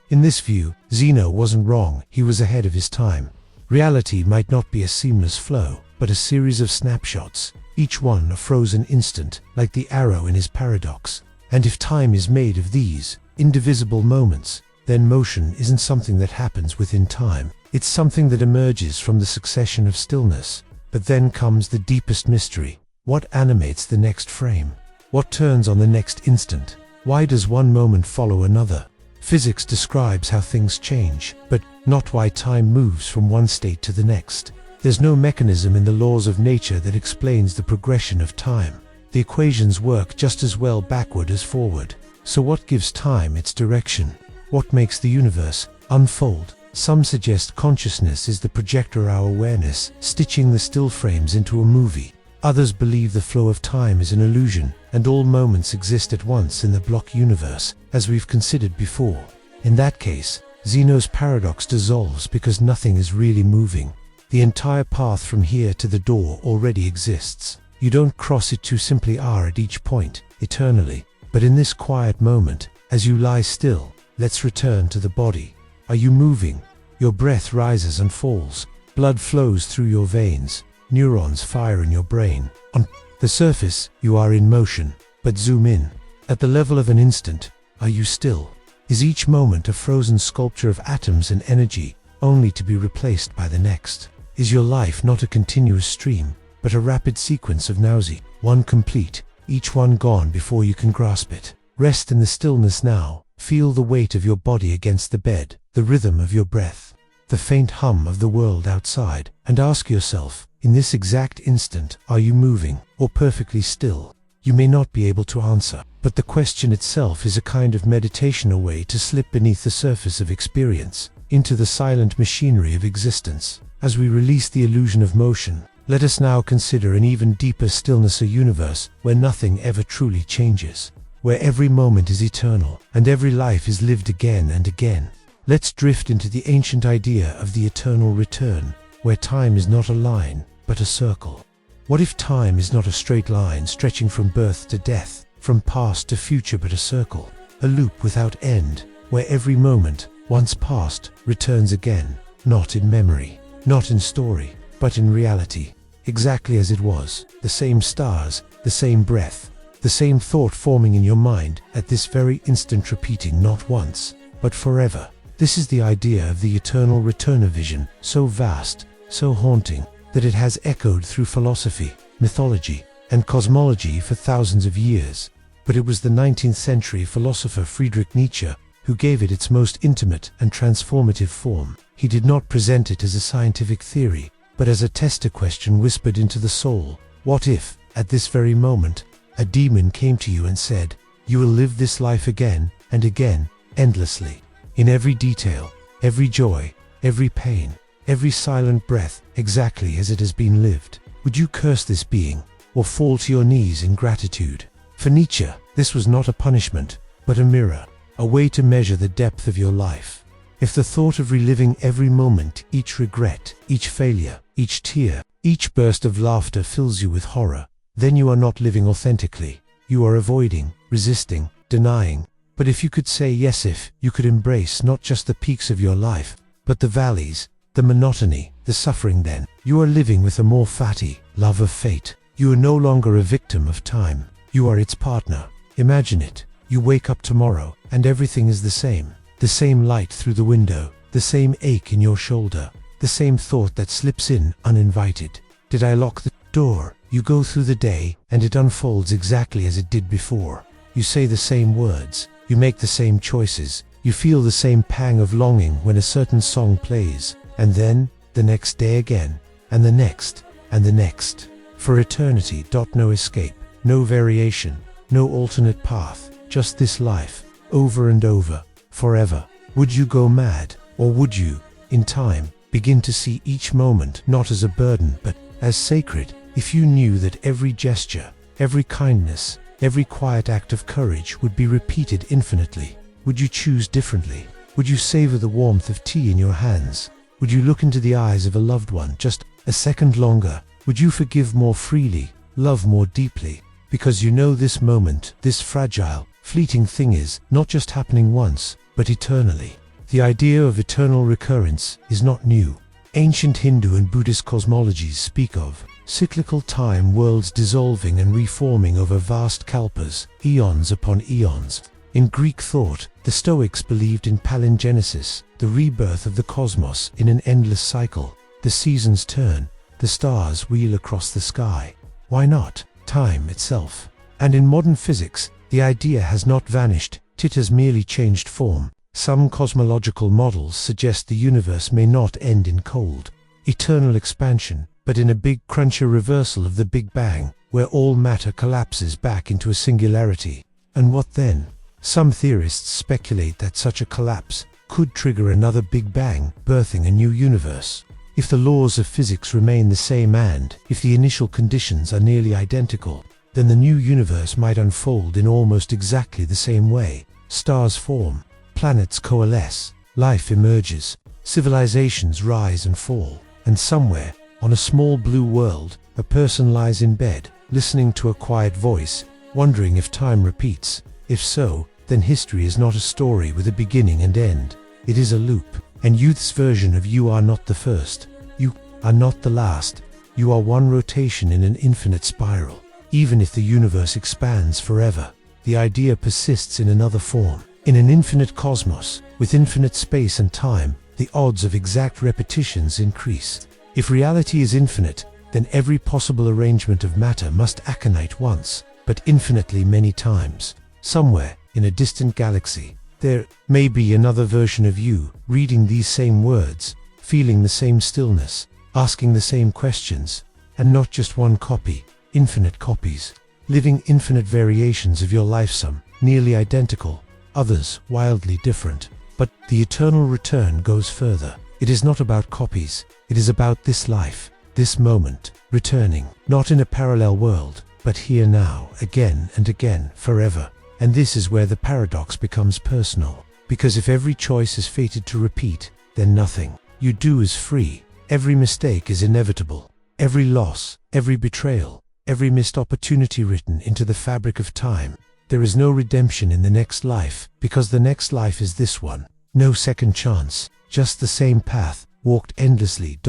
In this view, Zeno wasn't wrong, he was ahead of his time. Reality might not be a seamless flow, but a series of snapshots, each one a frozen instant, like the arrow in his paradox. And if time is made of these indivisible moments, then motion isn't something that happens within time. It's something that emerges from the succession of stillness. But then comes the deepest mystery. What animates the next frame? What turns on the next instant? Why does one moment follow another? Physics describes how things change, but not why time moves from one state to the next. There's no mechanism in the laws of nature that explains the progression of time. The equations work just as well backward as forward. So what gives time its direction? What makes the universe unfold? Some suggest consciousness is the projector, our awareness, stitching the still frames into a movie. Others believe the flow of time is an illusion, and all moments exist at once in the block universe, as we've considered before. In that case, Zeno's paradox dissolves because nothing is really moving. The entire path from here to the door already exists. You don't cross it, you simply are at each point, eternally. But in this quiet moment, as you lie still, let's return to the body. Are you moving? Your breath rises and falls. Blood flows through your veins. Neurons fire in your brain. On the surface, you are in motion. But zoom in. At the level of an instant, are you still? Is each moment a frozen sculpture of atoms and energy, only to be replaced by the next? Is your life not a continuous stream, but a rapid sequence of nausea, one complete, each one gone before you can grasp it? Rest in the stillness now. Feel the weight of your body against the bed, the rhythm of your breath, the faint hum of the world outside, and ask yourself, in this exact instant, are you moving, or perfectly still? You may not be able to answer, but the question itself is a kind of meditation, a way to slip beneath the surface of experience, into the silent machinery of existence. As we release the illusion of motion, let us now consider an even deeper stillness, a universe where nothing ever truly changes, where every moment is eternal, and every life is lived again and again. Let's drift into the ancient idea of the eternal return, where time is not a line, but a circle. What if time is not a straight line stretching from birth to death, from past to future, but a circle, a loop without end, where every moment, once past, returns again, not in memory, not in story, but in reality, exactly as it was, the same stars, the same breath, the same thought forming in your mind at this very instant, repeating not once, but forever. This is the idea of the eternal return, a vision so vast, so haunting, that it has echoed through philosophy, mythology, and cosmology for thousands of years. But it was the 19th century philosopher Friedrich Nietzsche who gave it its most intimate and transformative form. He did not present it as a scientific theory, but as a tester question whispered into the soul. What if, at this very moment, a demon came to you and said, "You will live this life again and again, endlessly, in every detail, every joy, every pain, every silent breath, exactly as it has been lived"? Would you curse this being, or fall to your knees in gratitude? For Nietzsche, this was not a punishment, but a mirror, a way to measure the depth of your life. If the thought of reliving every moment, each regret, each failure, each tear, each burst of laughter fills you with horror, then you are not living authentically. You are avoiding, resisting, denying. But if you could say yes, if you could embrace not just the peaks of your life, but the valleys, the monotony, the suffering then. You are living with a more fatty love of fate. You are no longer a victim of time. You are its partner. Imagine it. You wake up tomorrow, and everything is the same. The same light through the window, the same ache in your shoulder, the same thought that slips in uninvited. Did I lock the door? You go through the day, and it unfolds exactly as it did before. You say the same words. You make the same choices. You feel the same pang of longing when a certain song plays. And then, the next day again, and the next, and the next. For eternity. No escape, no variation, no alternate path, just this life, over and over, forever. Would you go mad, or would you, in time, begin to see each moment not as a burden but as sacred, if you knew that every gesture, every kindness, every quiet act of courage would be repeated infinitely? Would you choose differently? Would you savor the warmth of tea in your hands? Would you look into the eyes of a loved one just a second longer? Would you forgive more freely, love more deeply? Because you know this moment, this fragile, fleeting thing is not just happening once, but eternally. The idea of eternal recurrence is not new. Ancient Hindu and Buddhist cosmologies speak of cyclical time, worlds dissolving and reforming over vast kalpas, eons upon eons. In Greek thought, the Stoics believed in palingenesis, the rebirth of the cosmos in an endless cycle. The seasons turn, the stars wheel across the sky. Why not time itself? And in modern physics, the idea has not vanished, it has merely changed form. Some cosmological models suggest the universe may not end in cold, eternal expansion, but in a big cruncher reversal of the Big Bang, where all matter collapses back into a singularity. And what then? Some theorists speculate that such a collapse could trigger another Big Bang, birthing a new universe. If the laws of physics remain the same and if the initial conditions are nearly identical, then the new universe might unfold in almost exactly the same way. Stars form, planets coalesce, life emerges, civilizations rise and fall, and somewhere, on a small blue world, a person lies in bed, listening to a quiet voice, wondering if time repeats. If so, then history is not a story with a beginning and end. It is a loop. And youth's version of you are not the first. You are not the last. You are one rotation in an infinite spiral. Even if the universe expands forever, the idea persists in another form. In an infinite cosmos, with infinite space and time, the odds of exact repetitions increase. If reality is infinite, then every possible arrangement of matter must aconite once, but infinitely many times. Somewhere, in a distant galaxy, there may be another version of you, reading these same words, feeling the same stillness, asking the same questions, and not just one copy, infinite copies, living infinite variations of your life, some nearly identical, others wildly different. But the eternal return goes further. It is not about copies, it is about this life, this moment, returning, not in a parallel world, but here now, again and again, forever. And this is where the paradox becomes personal, because if every choice is fated to repeat, then nothing you do is free. Every mistake is inevitable. Every loss, every betrayal, every missed opportunity written into the fabric of time. There is no redemption in the next life, because the next life is this one. No second chance, just the same path, walked endlessly.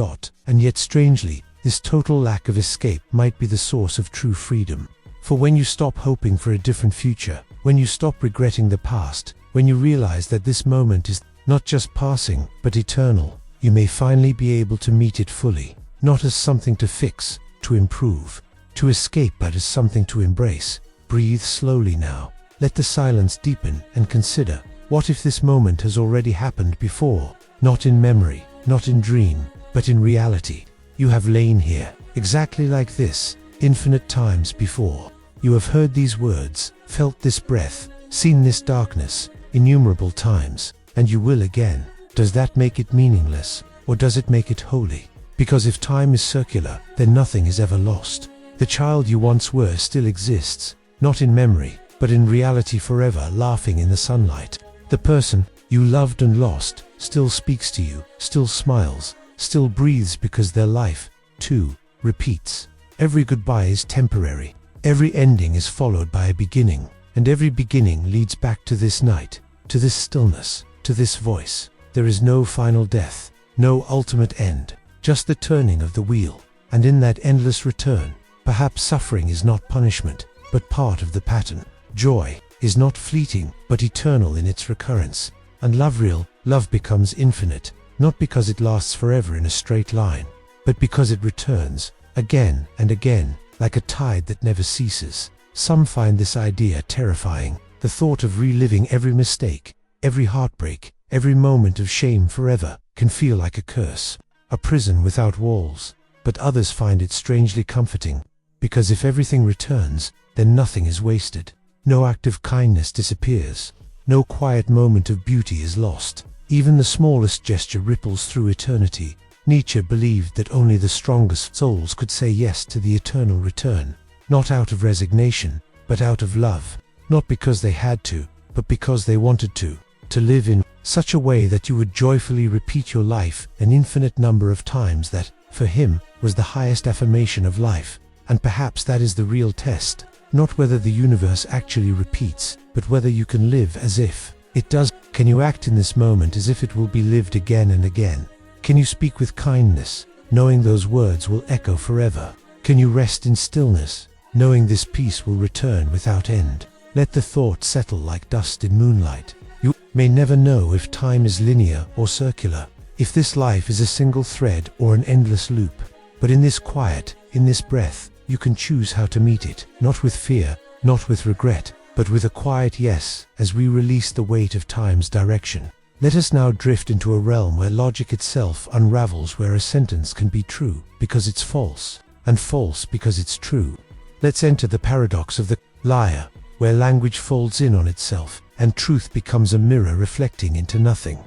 And yet strangely, this total lack of escape might be the source of true freedom. For when you stop hoping for a different future, when you stop regretting the past, when you realize that this moment is not just passing, but eternal, you may finally be able to meet it fully, not as something to fix, to improve, to escape, but as something to embrace. Breathe slowly now. Let the silence deepen and consider, what if this moment has already happened before? Not in memory, not in dream, but in reality. You have lain here, exactly like this, infinite times before. You have heard these words, felt this breath, seen this darkness, innumerable times, and you will again. Does that make it meaningless, or does it make it holy? Because if time is circular, then nothing is ever lost. The child you once were still exists, not in memory, but in reality, forever laughing in the sunlight. The person you loved and lost still speaks to you, still smiles, still breathes, because their life, too, repeats. Every goodbye is temporary. Every ending is followed by a beginning, and every beginning leads back to this night, to this stillness, to this voice. There is no final death, no ultimate end, just the turning of the wheel. And in that endless return, perhaps suffering is not punishment, but part of the pattern. Joy is not fleeting, but eternal in its recurrence. And love becomes infinite, not because it lasts forever in a straight line, but because it returns, again and again, like a tide that never ceases. Some find this idea terrifying, the thought of reliving every mistake, every heartbreak, every moment of shame forever, can feel like a curse, a prison without walls. But others find it strangely comforting, because if everything returns, then nothing is wasted. No act of kindness disappears. No quiet moment of beauty is lost. Even the smallest gesture ripples through eternity. Nietzsche believed that only the strongest souls could say yes to the eternal return, not out of resignation, but out of love, not because they had to, but because they wanted to live in such a way that you would joyfully repeat your life an infinite number of times. That, for him, was the highest affirmation of life. And perhaps that is the real test, not whether the universe actually repeats, but whether you can live as if it does. Can you act in this moment as if it will be lived again and again? Can you speak with kindness, knowing those words will echo forever? Can you rest in stillness, knowing this peace will return without end? Let the thought settle like dust in moonlight. You may never know if time is linear or circular, if this life is a single thread or an endless loop. But in this quiet, in this breath, you can choose how to meet it, not with fear, not with regret, but with a quiet yes, as we release the weight of time's direction. Let us now drift into a realm where logic itself unravels, where a sentence can be true because it's false, and false because it's true. Let's enter the paradox of the liar, where language folds in on itself, and truth becomes a mirror reflecting into nothing.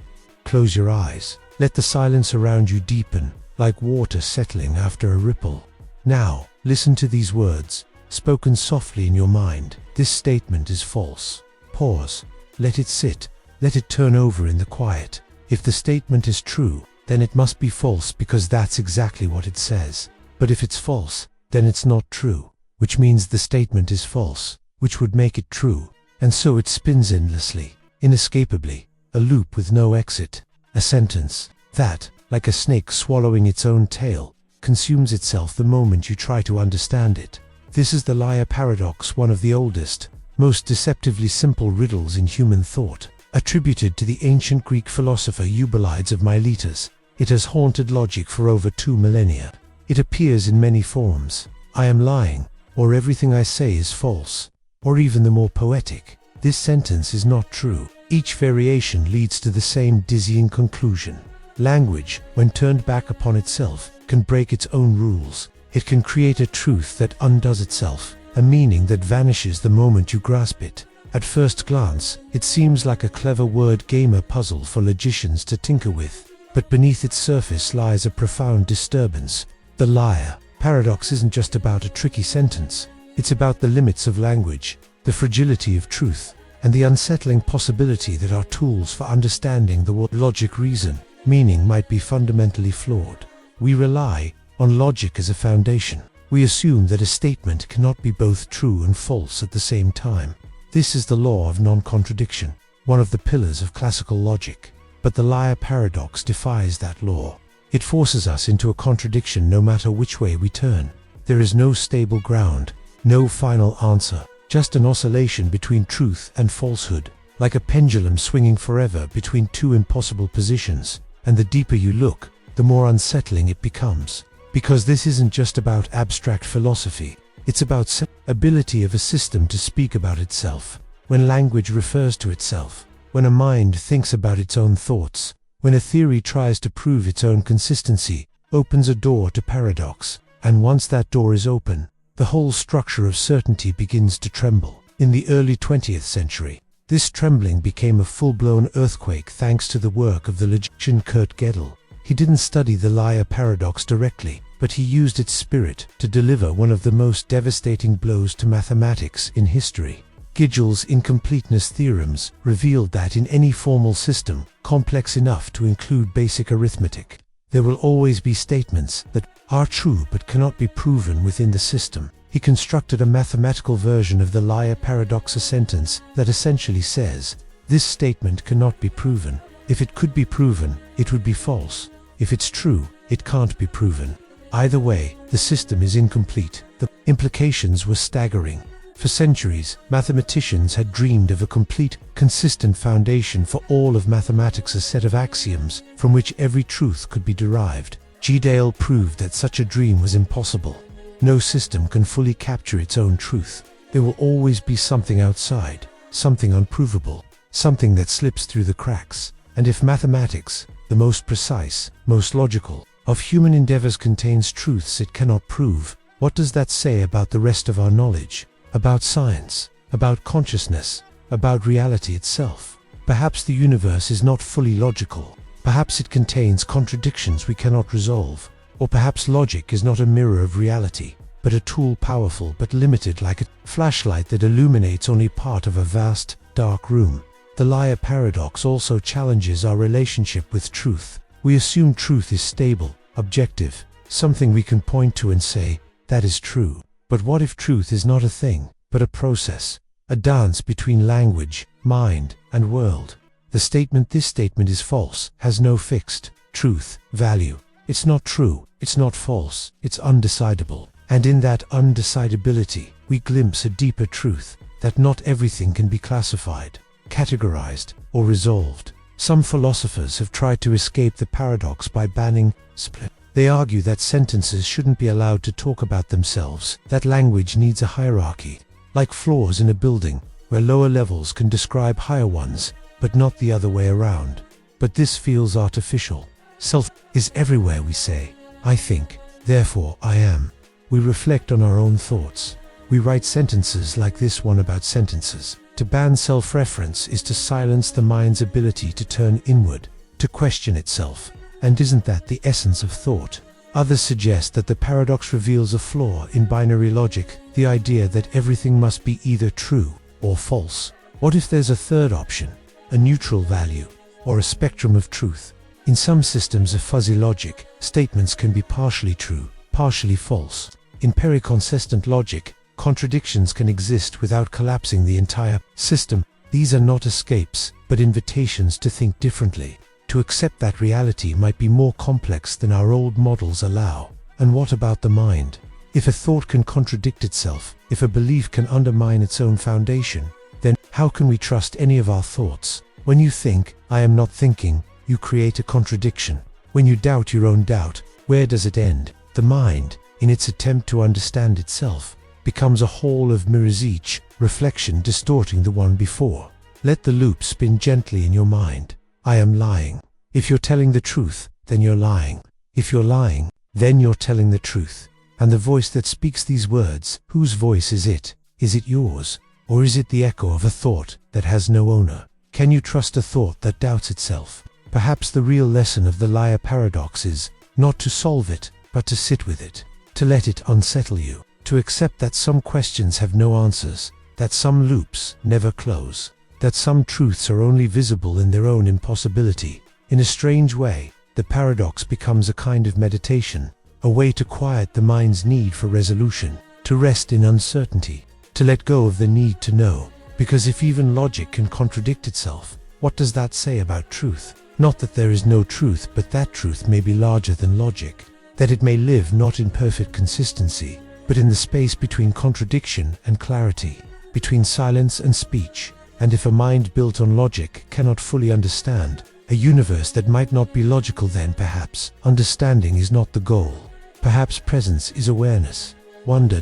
Close your eyes. Let the silence around you deepen, like water settling after a ripple. Now, listen to these words, spoken softly in your mind. This statement is false. Pause. Let it sit. Let it turn over in the quiet. If the statement is true, then it must be false because that's exactly what it says. But if it's false, then it's not true, which means the statement is false, which would make it true. And so it spins endlessly, inescapably, a loop with no exit, a sentence that, like a snake swallowing its own tail, consumes itself the moment you try to understand it. This is the liar paradox, one of the oldest, most deceptively simple riddles in human thought. Attributed to the ancient Greek philosopher Eubulides of Miletus, it has haunted logic for over 2 millennia. It appears in many forms: I am lying, or everything I say is false, or even the more poetic, this sentence is not true. Each variation leads to the same dizzying conclusion. Language, when turned back upon itself, can break its own rules. It can create a truth that undoes itself, a meaning that vanishes the moment you grasp it. At first glance, it seems like a clever word gamer puzzle for logicians to tinker with, but beneath its surface lies a profound disturbance. The liar paradox isn't just about a tricky sentence. It's about the limits of language, the fragility of truth, and the unsettling possibility that our tools for understanding the world, logic, reason, meaning, might be fundamentally flawed. We rely on logic as a foundation. We assume that a statement cannot be both true and false at the same time. This is the law of non-contradiction, one of the pillars of classical logic. But the liar paradox defies that law. It forces us into a contradiction no matter which way we turn. There is no stable ground, no final answer, just an oscillation between truth and falsehood, like a pendulum swinging forever between two impossible positions. And the deeper you look, the more unsettling it becomes. Because this isn't just about abstract philosophy, it's about the ability of a system to speak about itself. When language refers to itself, when a mind thinks about its own thoughts, when a theory tries to prove its own consistency, opens a door to paradox. And once that door is open, the whole structure of certainty begins to tremble. In the early 20th century, this trembling became a full-blown earthquake thanks to the work of the logician Kurt Gödel. He didn't study the liar paradox directly, but he used its spirit to deliver one of the most devastating blows to mathematics in history. Gödel's incompleteness theorems revealed that in any formal system, complex enough to include basic arithmetic, there will always be statements that are true but cannot be proven within the system. He constructed a mathematical version of the liar paradox, a sentence that essentially says, this statement cannot be proven. If it could be proven, it would be false. If it's true, it can't be proven. Either way, the system is incomplete. The implications were staggering. For centuries, mathematicians had dreamed of a complete, consistent foundation for all of mathematics, a set of axioms from which every truth could be derived. Dale proved that such a dream was impossible. No system can fully capture its own truth. There will always be something outside, something unprovable, something that slips through the cracks. And if mathematics, the most precise, most logical of human endeavors, contains truths it cannot prove, what does that say about the rest of our knowledge? About science, about consciousness, about reality itself? Perhaps the universe is not fully logical. Perhaps it contains contradictions we cannot resolve. Or perhaps logic is not a mirror of reality, but a tool powerful but limited, like a flashlight that illuminates only part of a vast, dark room. The liar paradox also challenges our relationship with truth. We assume truth is stable, objective, something we can point to and say, that is true. But what if truth is not a thing, but a process, a dance between language, mind, and world? The statement, "This statement is false," has no fixed truth value. It's not true, it's not false, it's undecidable. And in that undecidability, we glimpse a deeper truth, that not everything can be classified, categorized, or resolved. Some philosophers have tried to escape the paradox by banning split. They argue that sentences shouldn't be allowed to talk about themselves, that language needs a hierarchy, like floors in a building, where lower levels can describe higher ones, but not the other way around. But this feels artificial. Self is everywhere, we say. I think, therefore I am. We reflect on our own thoughts. We write sentences like this one about sentences. To ban self-reference is to silence the mind's ability to turn inward, to question itself. And isn't that the essence of thought? Others suggest that the paradox reveals a flaw in binary logic, the idea that everything must be either true or false. What if there's a third option, a neutral value, or a spectrum of truth? In some systems of fuzzy logic, statements can be partially true, partially false. In periconsistent logic, contradictions can exist without collapsing the entire system. These are not escapes, but invitations to think differently, to accept that reality might be more complex than our old models allow. And what about the mind? If a thought can contradict itself, if a belief can undermine its own foundation, then how can we trust any of our thoughts? When you think, "I am not thinking," you create a contradiction. When you doubt your own doubt, where does it end? The mind, in its attempt to understand itself, becomes a hall of mirrors, each reflection distorting the one before. Let the loop spin gently in your mind. I am lying. If you're telling the truth, then you're lying. If you're lying, then you're telling the truth. And the voice that speaks these words, whose voice is it? Is it yours? Or is it the echo of a thought that has no owner? Can you trust a thought that doubts itself? Perhaps the real lesson of the liar paradox is not to solve it, but to sit with it, to let it unsettle you, to accept that some questions have no answers, that some loops never close, that some truths are only visible in their own impossibility. In a strange way, the paradox becomes a kind of meditation, a way to quiet the mind's need for resolution, to rest in uncertainty, to let go of the need to know. Because if even logic can contradict itself, what does that say about truth? Not that there is no truth, but that truth may be larger than logic, that it may live not in perfect consistency, but in the space between contradiction and clarity, between silence and speech. And if a mind built on logic cannot fully understand a universe that might not be logical, then perhaps understanding is not the goal. Perhaps presence is awareness. Wonder.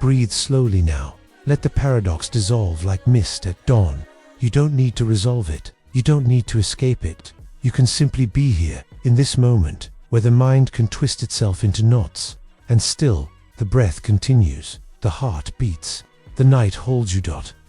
Breathe slowly now. Let the paradox dissolve like mist at dawn. You don't need to resolve it. You don't need to escape it. You can simply be here, in this moment, where the mind can twist itself into knots. And still, the breath continues. The heart beats. The night holds you.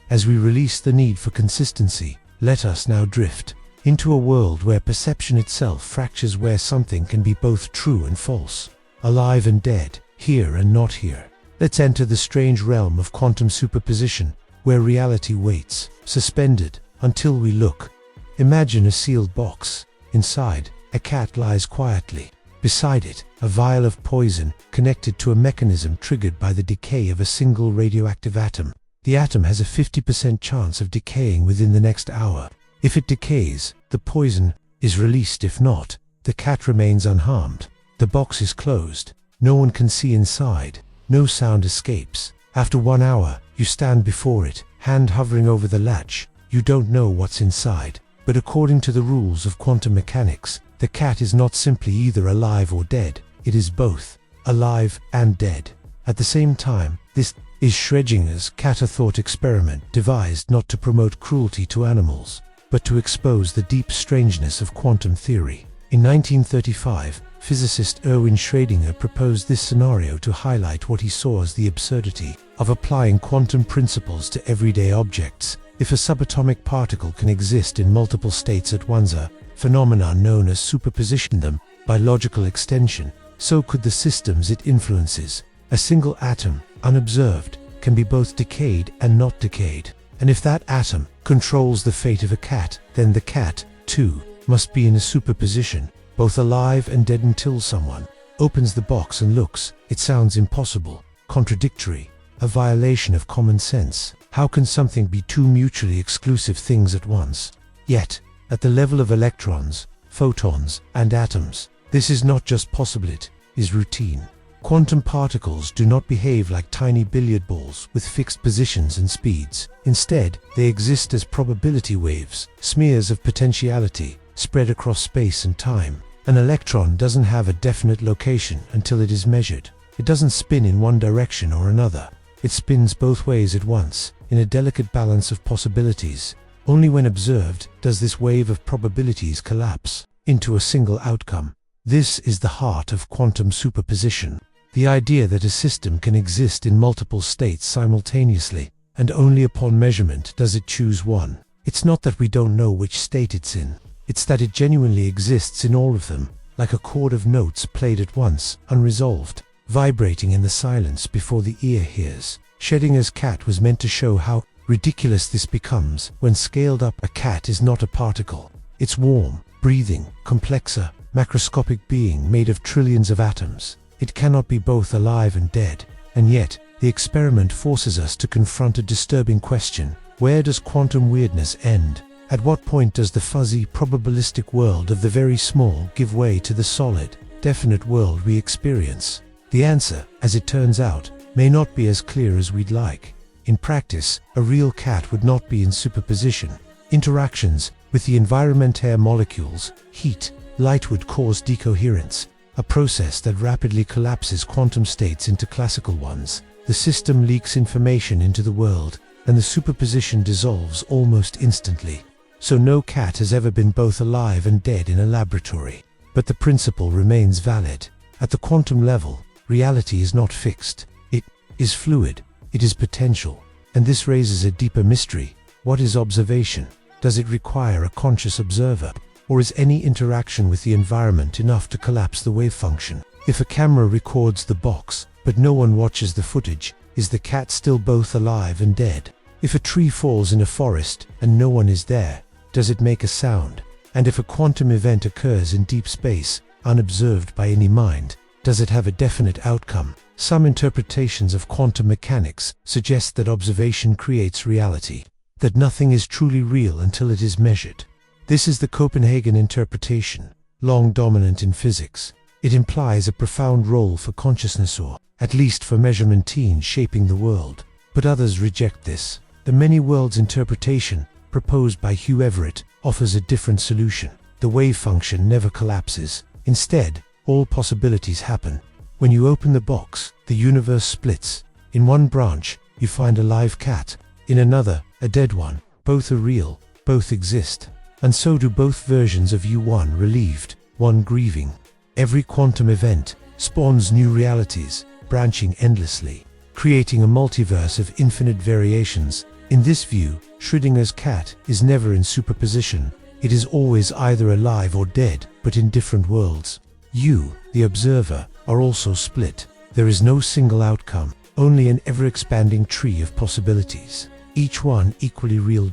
As we release the need for consistency, let us now drift into a world where perception itself fractures, where something can be both true and false, alive and dead, here and not here. Let's enter the strange realm of quantum superposition, where reality waits, suspended, until we look. Imagine a sealed box. Inside, a cat lies quietly. Beside it, a vial of poison, connected to a mechanism triggered by the decay of a single radioactive atom. The atom has a 50% chance of decaying within the next hour. If it decays, the poison is released. If not, The cat remains unharmed. The box is closed. No one can see inside. No sound escapes. After 1 hour, you stand before it, hand hovering over the latch. You don't know what's inside. But according to the rules of quantum mechanics, the cat is not simply either alive or dead. It is both, alive and dead. At the same time, this is Schrödinger's cat-a-thought experiment, devised not to promote cruelty to animals, but to expose the deep strangeness of quantum theory. In 1935, physicist Erwin Schrödinger proposed this scenario to highlight what he saw as the absurdity of applying quantum principles to everyday objects. If a subatomic particle can exist in multiple states at once, a phenomenon known as superposition them, by logical extension, so could the systems it influences. A single atom, unobserved, can be both decayed and not decayed. And if that atom controls the fate of a cat, then the cat, too, must be in a superposition, both alive and dead until someone opens the box and looks. It sounds impossible, contradictory, a violation of common sense. How can something be two mutually exclusive things at once? Yet, at the level of electrons, photons, and atoms, this is not just possible, it is routine. Quantum particles do not behave like tiny billiard balls with fixed positions and speeds. Instead, they exist as probability waves, smears of potentiality, spread across space and time. An electron doesn't have a definite location until it is measured. It doesn't spin in one direction or another. It spins both ways at once, in a delicate balance of possibilities. Only when observed does this wave of probabilities collapse into a single outcome. This is the heart of quantum superposition. The idea that a system can exist in multiple states simultaneously, and only upon measurement does it choose one. It's not that we don't know which state it's in. It's that it genuinely exists in all of them, like a chord of notes played at once, unresolved, vibrating in the silence before the ear hears. Schrödinger's cat was meant to show how ridiculous this becomes when scaled up. A cat is not a particle. It's warm, breathing, complexer, macroscopic being made of trillions of atoms. It cannot be both alive and dead. And yet, the experiment forces us to confront a disturbing question. Where does quantum weirdness end? At what point does the fuzzy, probabilistic world of the very small give way to the solid, definite world we experience? The answer, as it turns out, may not be as clear as we'd like. In practice, a real cat would not be in superposition. Interactions with the environment-air molecules, heat, light would cause decoherence, a process that rapidly collapses quantum states into classical ones. The system leaks information into the world, and the superposition dissolves almost instantly. So no cat has ever been both alive and dead in a laboratory. But the principle remains valid. At the quantum level, reality is not fixed. It is fluid. It is potential. And this raises a deeper mystery. What is observation? Does it require a conscious observer? Or is any interaction with the environment enough to collapse the wave function? If a camera records the box, but no one watches the footage, is the cat still both alive and dead? If a tree falls in a forest and no one is there, does it make a sound? And if a quantum event occurs in deep space, unobserved by any mind, does it have a definite outcome? Some interpretations of quantum mechanics suggest that observation creates reality, that nothing is truly real until it is measured. This is the Copenhagen interpretation, long dominant in physics. It implies a profound role for consciousness, or at least for measurement shaping the world. But others reject this. The many worlds interpretation, proposed by Hugh Everett, offers a different solution. The wave function never collapses. Instead, all possibilities happen. When you open the box, the universe splits. In one branch, you find a live cat. In another, a dead one. Both are real, both exist. And so do both versions of you, one relieved, one grieving. Every quantum event spawns new realities, branching endlessly, creating a multiverse of infinite variations. In this view, Schrödinger's cat is never in superposition. It is always either alive or dead, but in different worlds. You, the observer, are also split. There is no single outcome, only an ever-expanding tree of possibilities, each one equally real.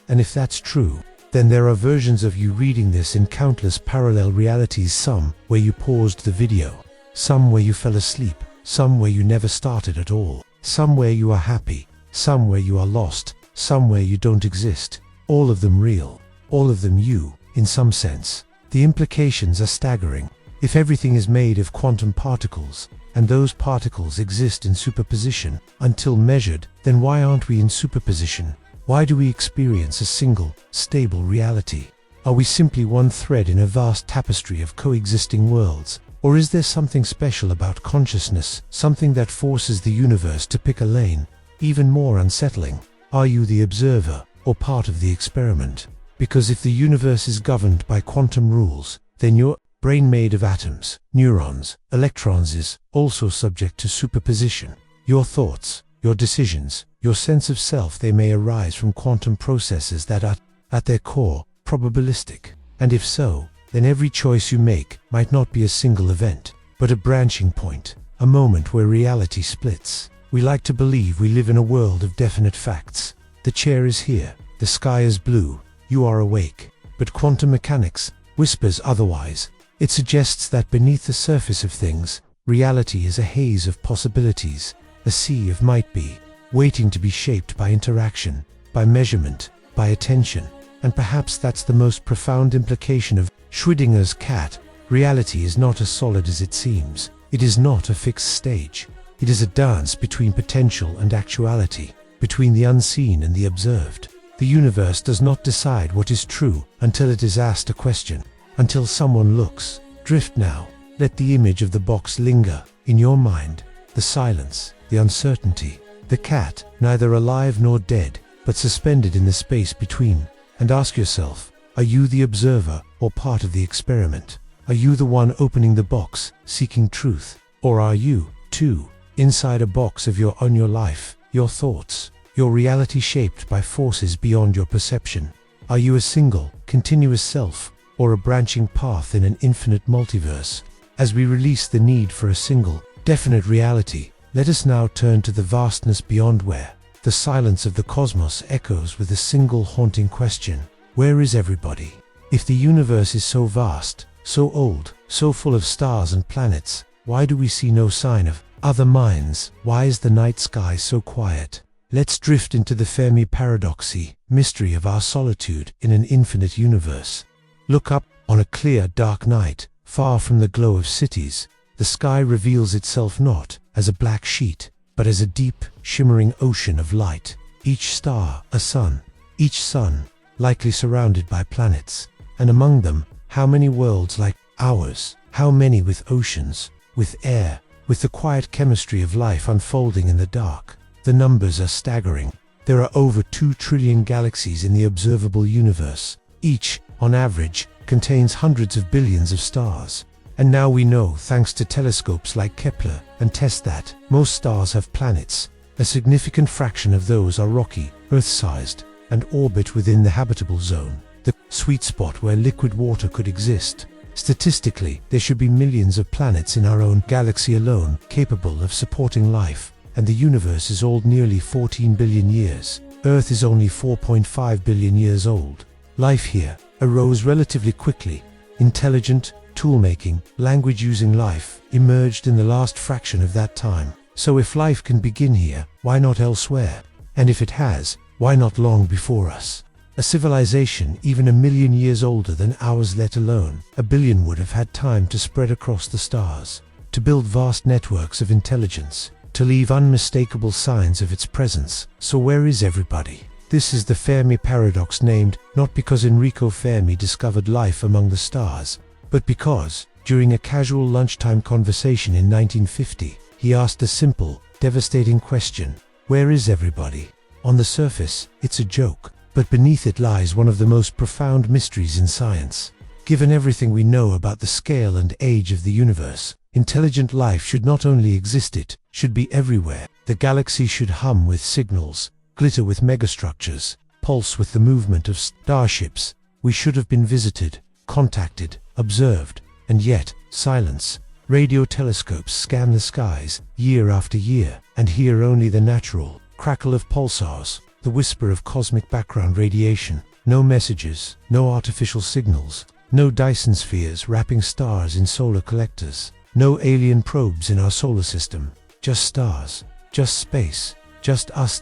And if that's true, then there are versions of you reading this in countless parallel realities, some where you paused the video, some where you fell asleep, some where you never started at all, some where you are happy, some where you are lost, some where you don't exist. All of them real, all of them you, in some sense. The implications are staggering. If everything is made of quantum particles, and those particles exist in superposition until measured, then why aren't we in superposition? Why do we experience a single, stable reality? Are we simply one thread in a vast tapestry of coexisting worlds? Or is there something special about consciousness, something that forces the universe to pick a lane? Even more unsettling, are you the observer, or part of the experiment? Because if the universe is governed by quantum rules, then your brain made of atoms, neurons, electrons is also subject to superposition. Your thoughts, your decisions, your sense of self, they may arise from quantum processes that are, at their core, probabilistic. And if so, then every choice you make might not be a single event, but a branching point, a moment where reality splits. We like to believe we live in a world of definite facts. The chair is here, the sky is blue, you are awake. But quantum mechanics whispers otherwise. It suggests that beneath the surface of things, reality is a haze of possibilities, a sea of might be, waiting to be shaped by interaction, by measurement, by attention. And perhaps that's the most profound implication of Schrödinger's cat. Reality is not as solid as it seems. It is not a fixed stage. It is a dance between potential and actuality, between the unseen and the observed. The universe does not decide what is true until it is asked a question, until someone looks. Drift now. Let the image of the box linger in your mind, the silence, the uncertainty, the cat, neither alive nor dead, but suspended in the space between. And ask yourself, are you the observer or part of the experiment? Are you the one opening the box, seeking truth? Or are you, too, inside a box of your life, your thoughts, your reality shaped by forces beyond your perception? Are you a single, continuous self, or a branching path in an infinite multiverse? As we release the need for a single, definite reality, let us now turn to the vastness beyond, where the silence of the cosmos echoes with a single haunting question: where is everybody? If the universe is so vast, so old, so full of stars and planets, why do we see no sign of other minds? Why is the night sky so quiet? Let's drift into the Fermi Paradox, mystery of our solitude in an infinite universe. Look up. On a clear, dark night, far from the glow of cities, the sky reveals itself not as a black sheet, but as a deep, shimmering ocean of light. Each star a sun, each sun likely surrounded by planets, and among them, how many worlds like ours, how many with oceans, with air, with the quiet chemistry of life unfolding in the dark. The numbers are staggering. There are over 2 trillion galaxies in the observable universe. Each, on average, contains hundreds of billions of stars. And now we know, thanks to telescopes like Kepler and TESS, that most stars have planets. A significant fraction of those are rocky, Earth-sized, and orbit within the habitable zone, the sweet spot where liquid water could exist. Statistically, there should be millions of planets in our own galaxy alone capable of supporting life, and the universe is old, nearly 14 billion years. Earth is only 4.5 billion years old. Life here arose relatively quickly. Intelligent, tool-making, language-using life emerged in the last fraction of that time. So if life can begin here, why not elsewhere? And if it has, why not long before us? A civilization even 1 million years older than ours, let alone 1 billion, would have had time to spread across the stars, to build vast networks of intelligence, to leave unmistakable signs of its presence. So where is everybody? This is the Fermi Paradox, named not because Enrico Fermi discovered life among the stars, but because, during a casual lunchtime conversation in 1950, he asked a simple, devastating question: where is everybody? On the surface, it's a joke, but beneath it lies one of the most profound mysteries in science. Given everything we know about the scale and age of the universe, intelligent life should not only exist, it should be everywhere. The galaxy should hum with signals, glitter with megastructures, pulse with the movement of starships. We should have been visited, contacted, observed, and yet, silence. Radio telescopes scan the skies, year after year, and hear only the natural crackle of pulsars, the whisper of cosmic background radiation. No messages, no artificial signals, no Dyson spheres wrapping stars in solar collectors, no alien probes in our solar system. Just stars, just space, just us.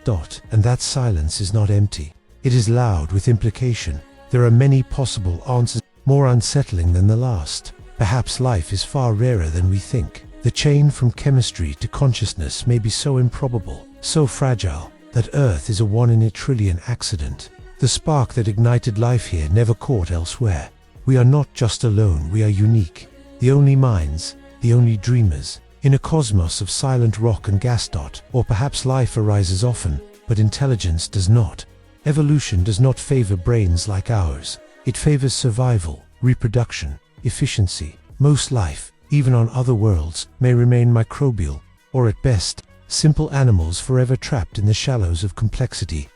And that silence is not empty. It is loud with implication. There are many possible answers. more unsettling than the last. Perhaps life is far rarer than we think. The chain from chemistry to consciousness may be so improbable, so fragile, that Earth is a 1 in a trillion accident. The spark that ignited life here never caught elsewhere. We are not just alone, we are unique. The only minds, the only dreamers, in a cosmos of silent rock and gas dot. Or perhaps life arises often, but intelligence does not. Evolution does not favor brains like ours. It favors survival, reproduction, efficiency. Most life, even on other worlds, may remain microbial, or at best, simple animals forever trapped in the shallows of complexity.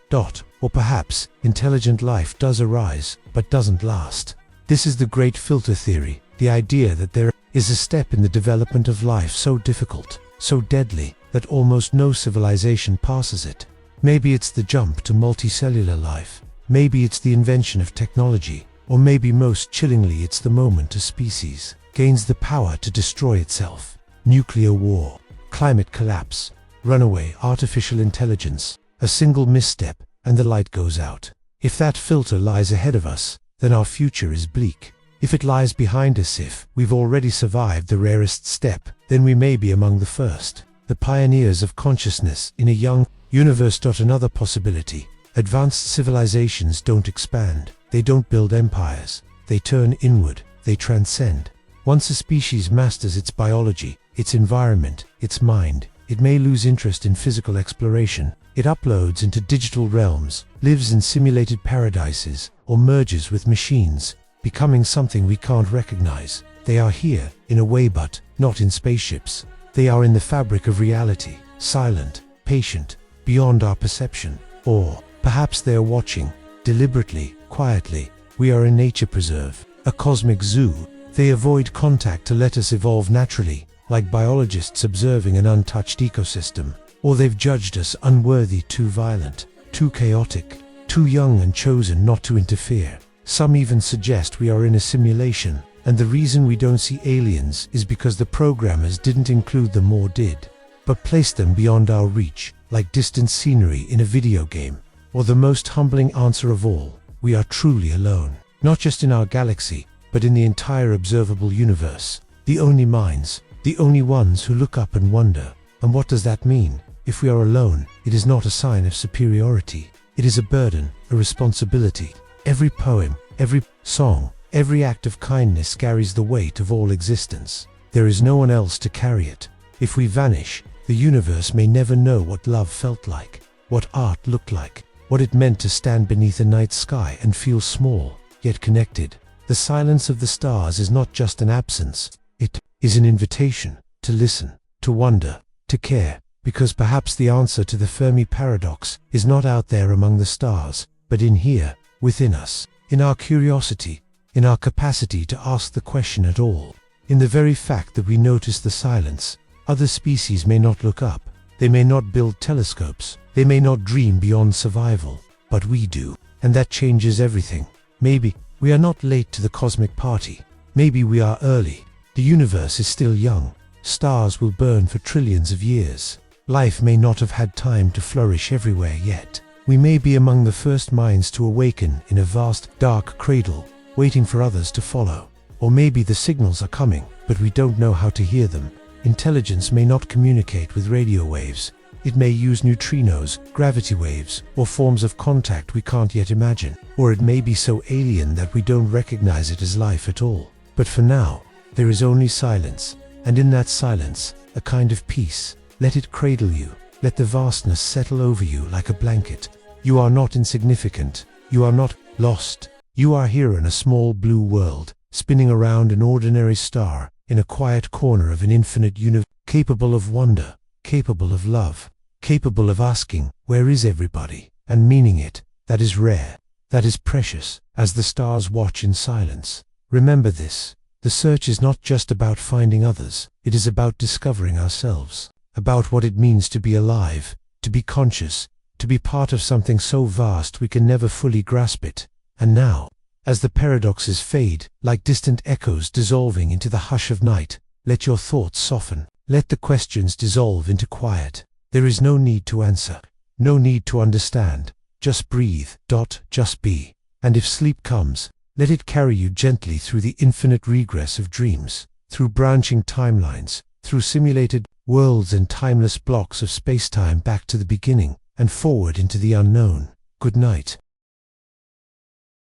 Or perhaps, intelligent life does arise, but doesn't last. This is the great filter theory, the idea that there is a step in the development of life so difficult, so deadly, that almost no civilization passes it. Maybe it's the jump to multicellular life. Maybe it's the invention of technology. Or maybe most chillingly it's the moment a species gains the power to destroy itself. Nuclear war, climate collapse, runaway artificial intelligence, a single misstep, and the light goes out. If that filter lies ahead of us, then our future is bleak. If it lies behind us, if we've already survived the rarest step, then we may be among the first, the pioneers of consciousness in a young universe. Another possibility: advanced civilizations don't expand, they don't build empires, they turn inward, they transcend. Once a species masters its biology, its environment, its mind, it may lose interest in physical exploration. It uploads into digital realms, lives in simulated paradises, or merges with machines, becoming something we can't recognize. They are here, in a way, but not in spaceships. They are in the fabric of reality, silent, patient, beyond our perception. Or perhaps they are watching, deliberately, quietly. We are a nature preserve, a cosmic zoo. They avoid contact to let us evolve naturally, like biologists observing an untouched ecosystem. Or they've judged us unworthy, too violent, too chaotic, too young and chosen not to interfere. Some even suggest we are in a simulation, and the reason we don't see aliens is because the programmers didn't include them, or did, but placed them beyond our reach, like distant scenery in a video game. Or the most humbling answer of all: we are truly alone, not just in our galaxy, but in the entire observable universe. The only minds, the only ones who look up and wonder. And what does that mean? If we are alone, it is not a sign of superiority. It is a burden, a responsibility. Every poem, every song, every act of kindness carries the weight of all existence. There is no one else to carry it. If we vanish, the universe may never know what love felt like, what art looked like, what it meant to stand beneath a night sky and feel small, yet connected. The silence of the stars is not just an absence, it is an invitation to listen, to wonder, to care, because perhaps the answer to the Fermi Paradox is not out there among the stars, but in here, within us, in our curiosity, in our capacity to ask the question at all. In the very fact that we notice the silence. Other species may not look up, they may not build telescopes, they may not dream beyond survival, but we do, and that changes everything. Maybe we are not late to the cosmic party, maybe we are early. The universe is still young, stars will burn for trillions of years. Life may not have had time to flourish everywhere yet. We may be among the first minds to awaken in a vast, dark cradle, waiting for others to follow. Or maybe the signals are coming, but we don't know how to hear them. Intelligence may not communicate with radio waves. It may use neutrinos, gravity waves, or forms of contact we can't yet imagine. Or it may be so alien that we don't recognize it as life at all. But for now, there is only silence, and in that silence, a kind of peace. Let it cradle you. Let the vastness settle over you like a blanket. You are not insignificant. You are not lost. You are here in a small blue world, spinning around an ordinary star, in a quiet corner of an infinite universe, capable of wonder, capable of love, capable of asking, where is everybody? And meaning it. That is rare. That is precious, as the stars watch in silence. Remember this. The search is not just about finding others. It is about discovering ourselves. About what it means to be alive, to be conscious, to be part of something so vast we can never fully grasp it. And now, as the paradoxes fade, like distant echoes dissolving into the hush of night, let your thoughts soften. Let the questions dissolve into quiet. There is no need to answer, no need to understand. Just breathe. Just be. And if sleep comes, Let it carry you gently through the infinite regress of dreams, through branching timelines, through simulated worlds and timeless blocks of space-time back to the beginning, and forward into the unknown. Good night.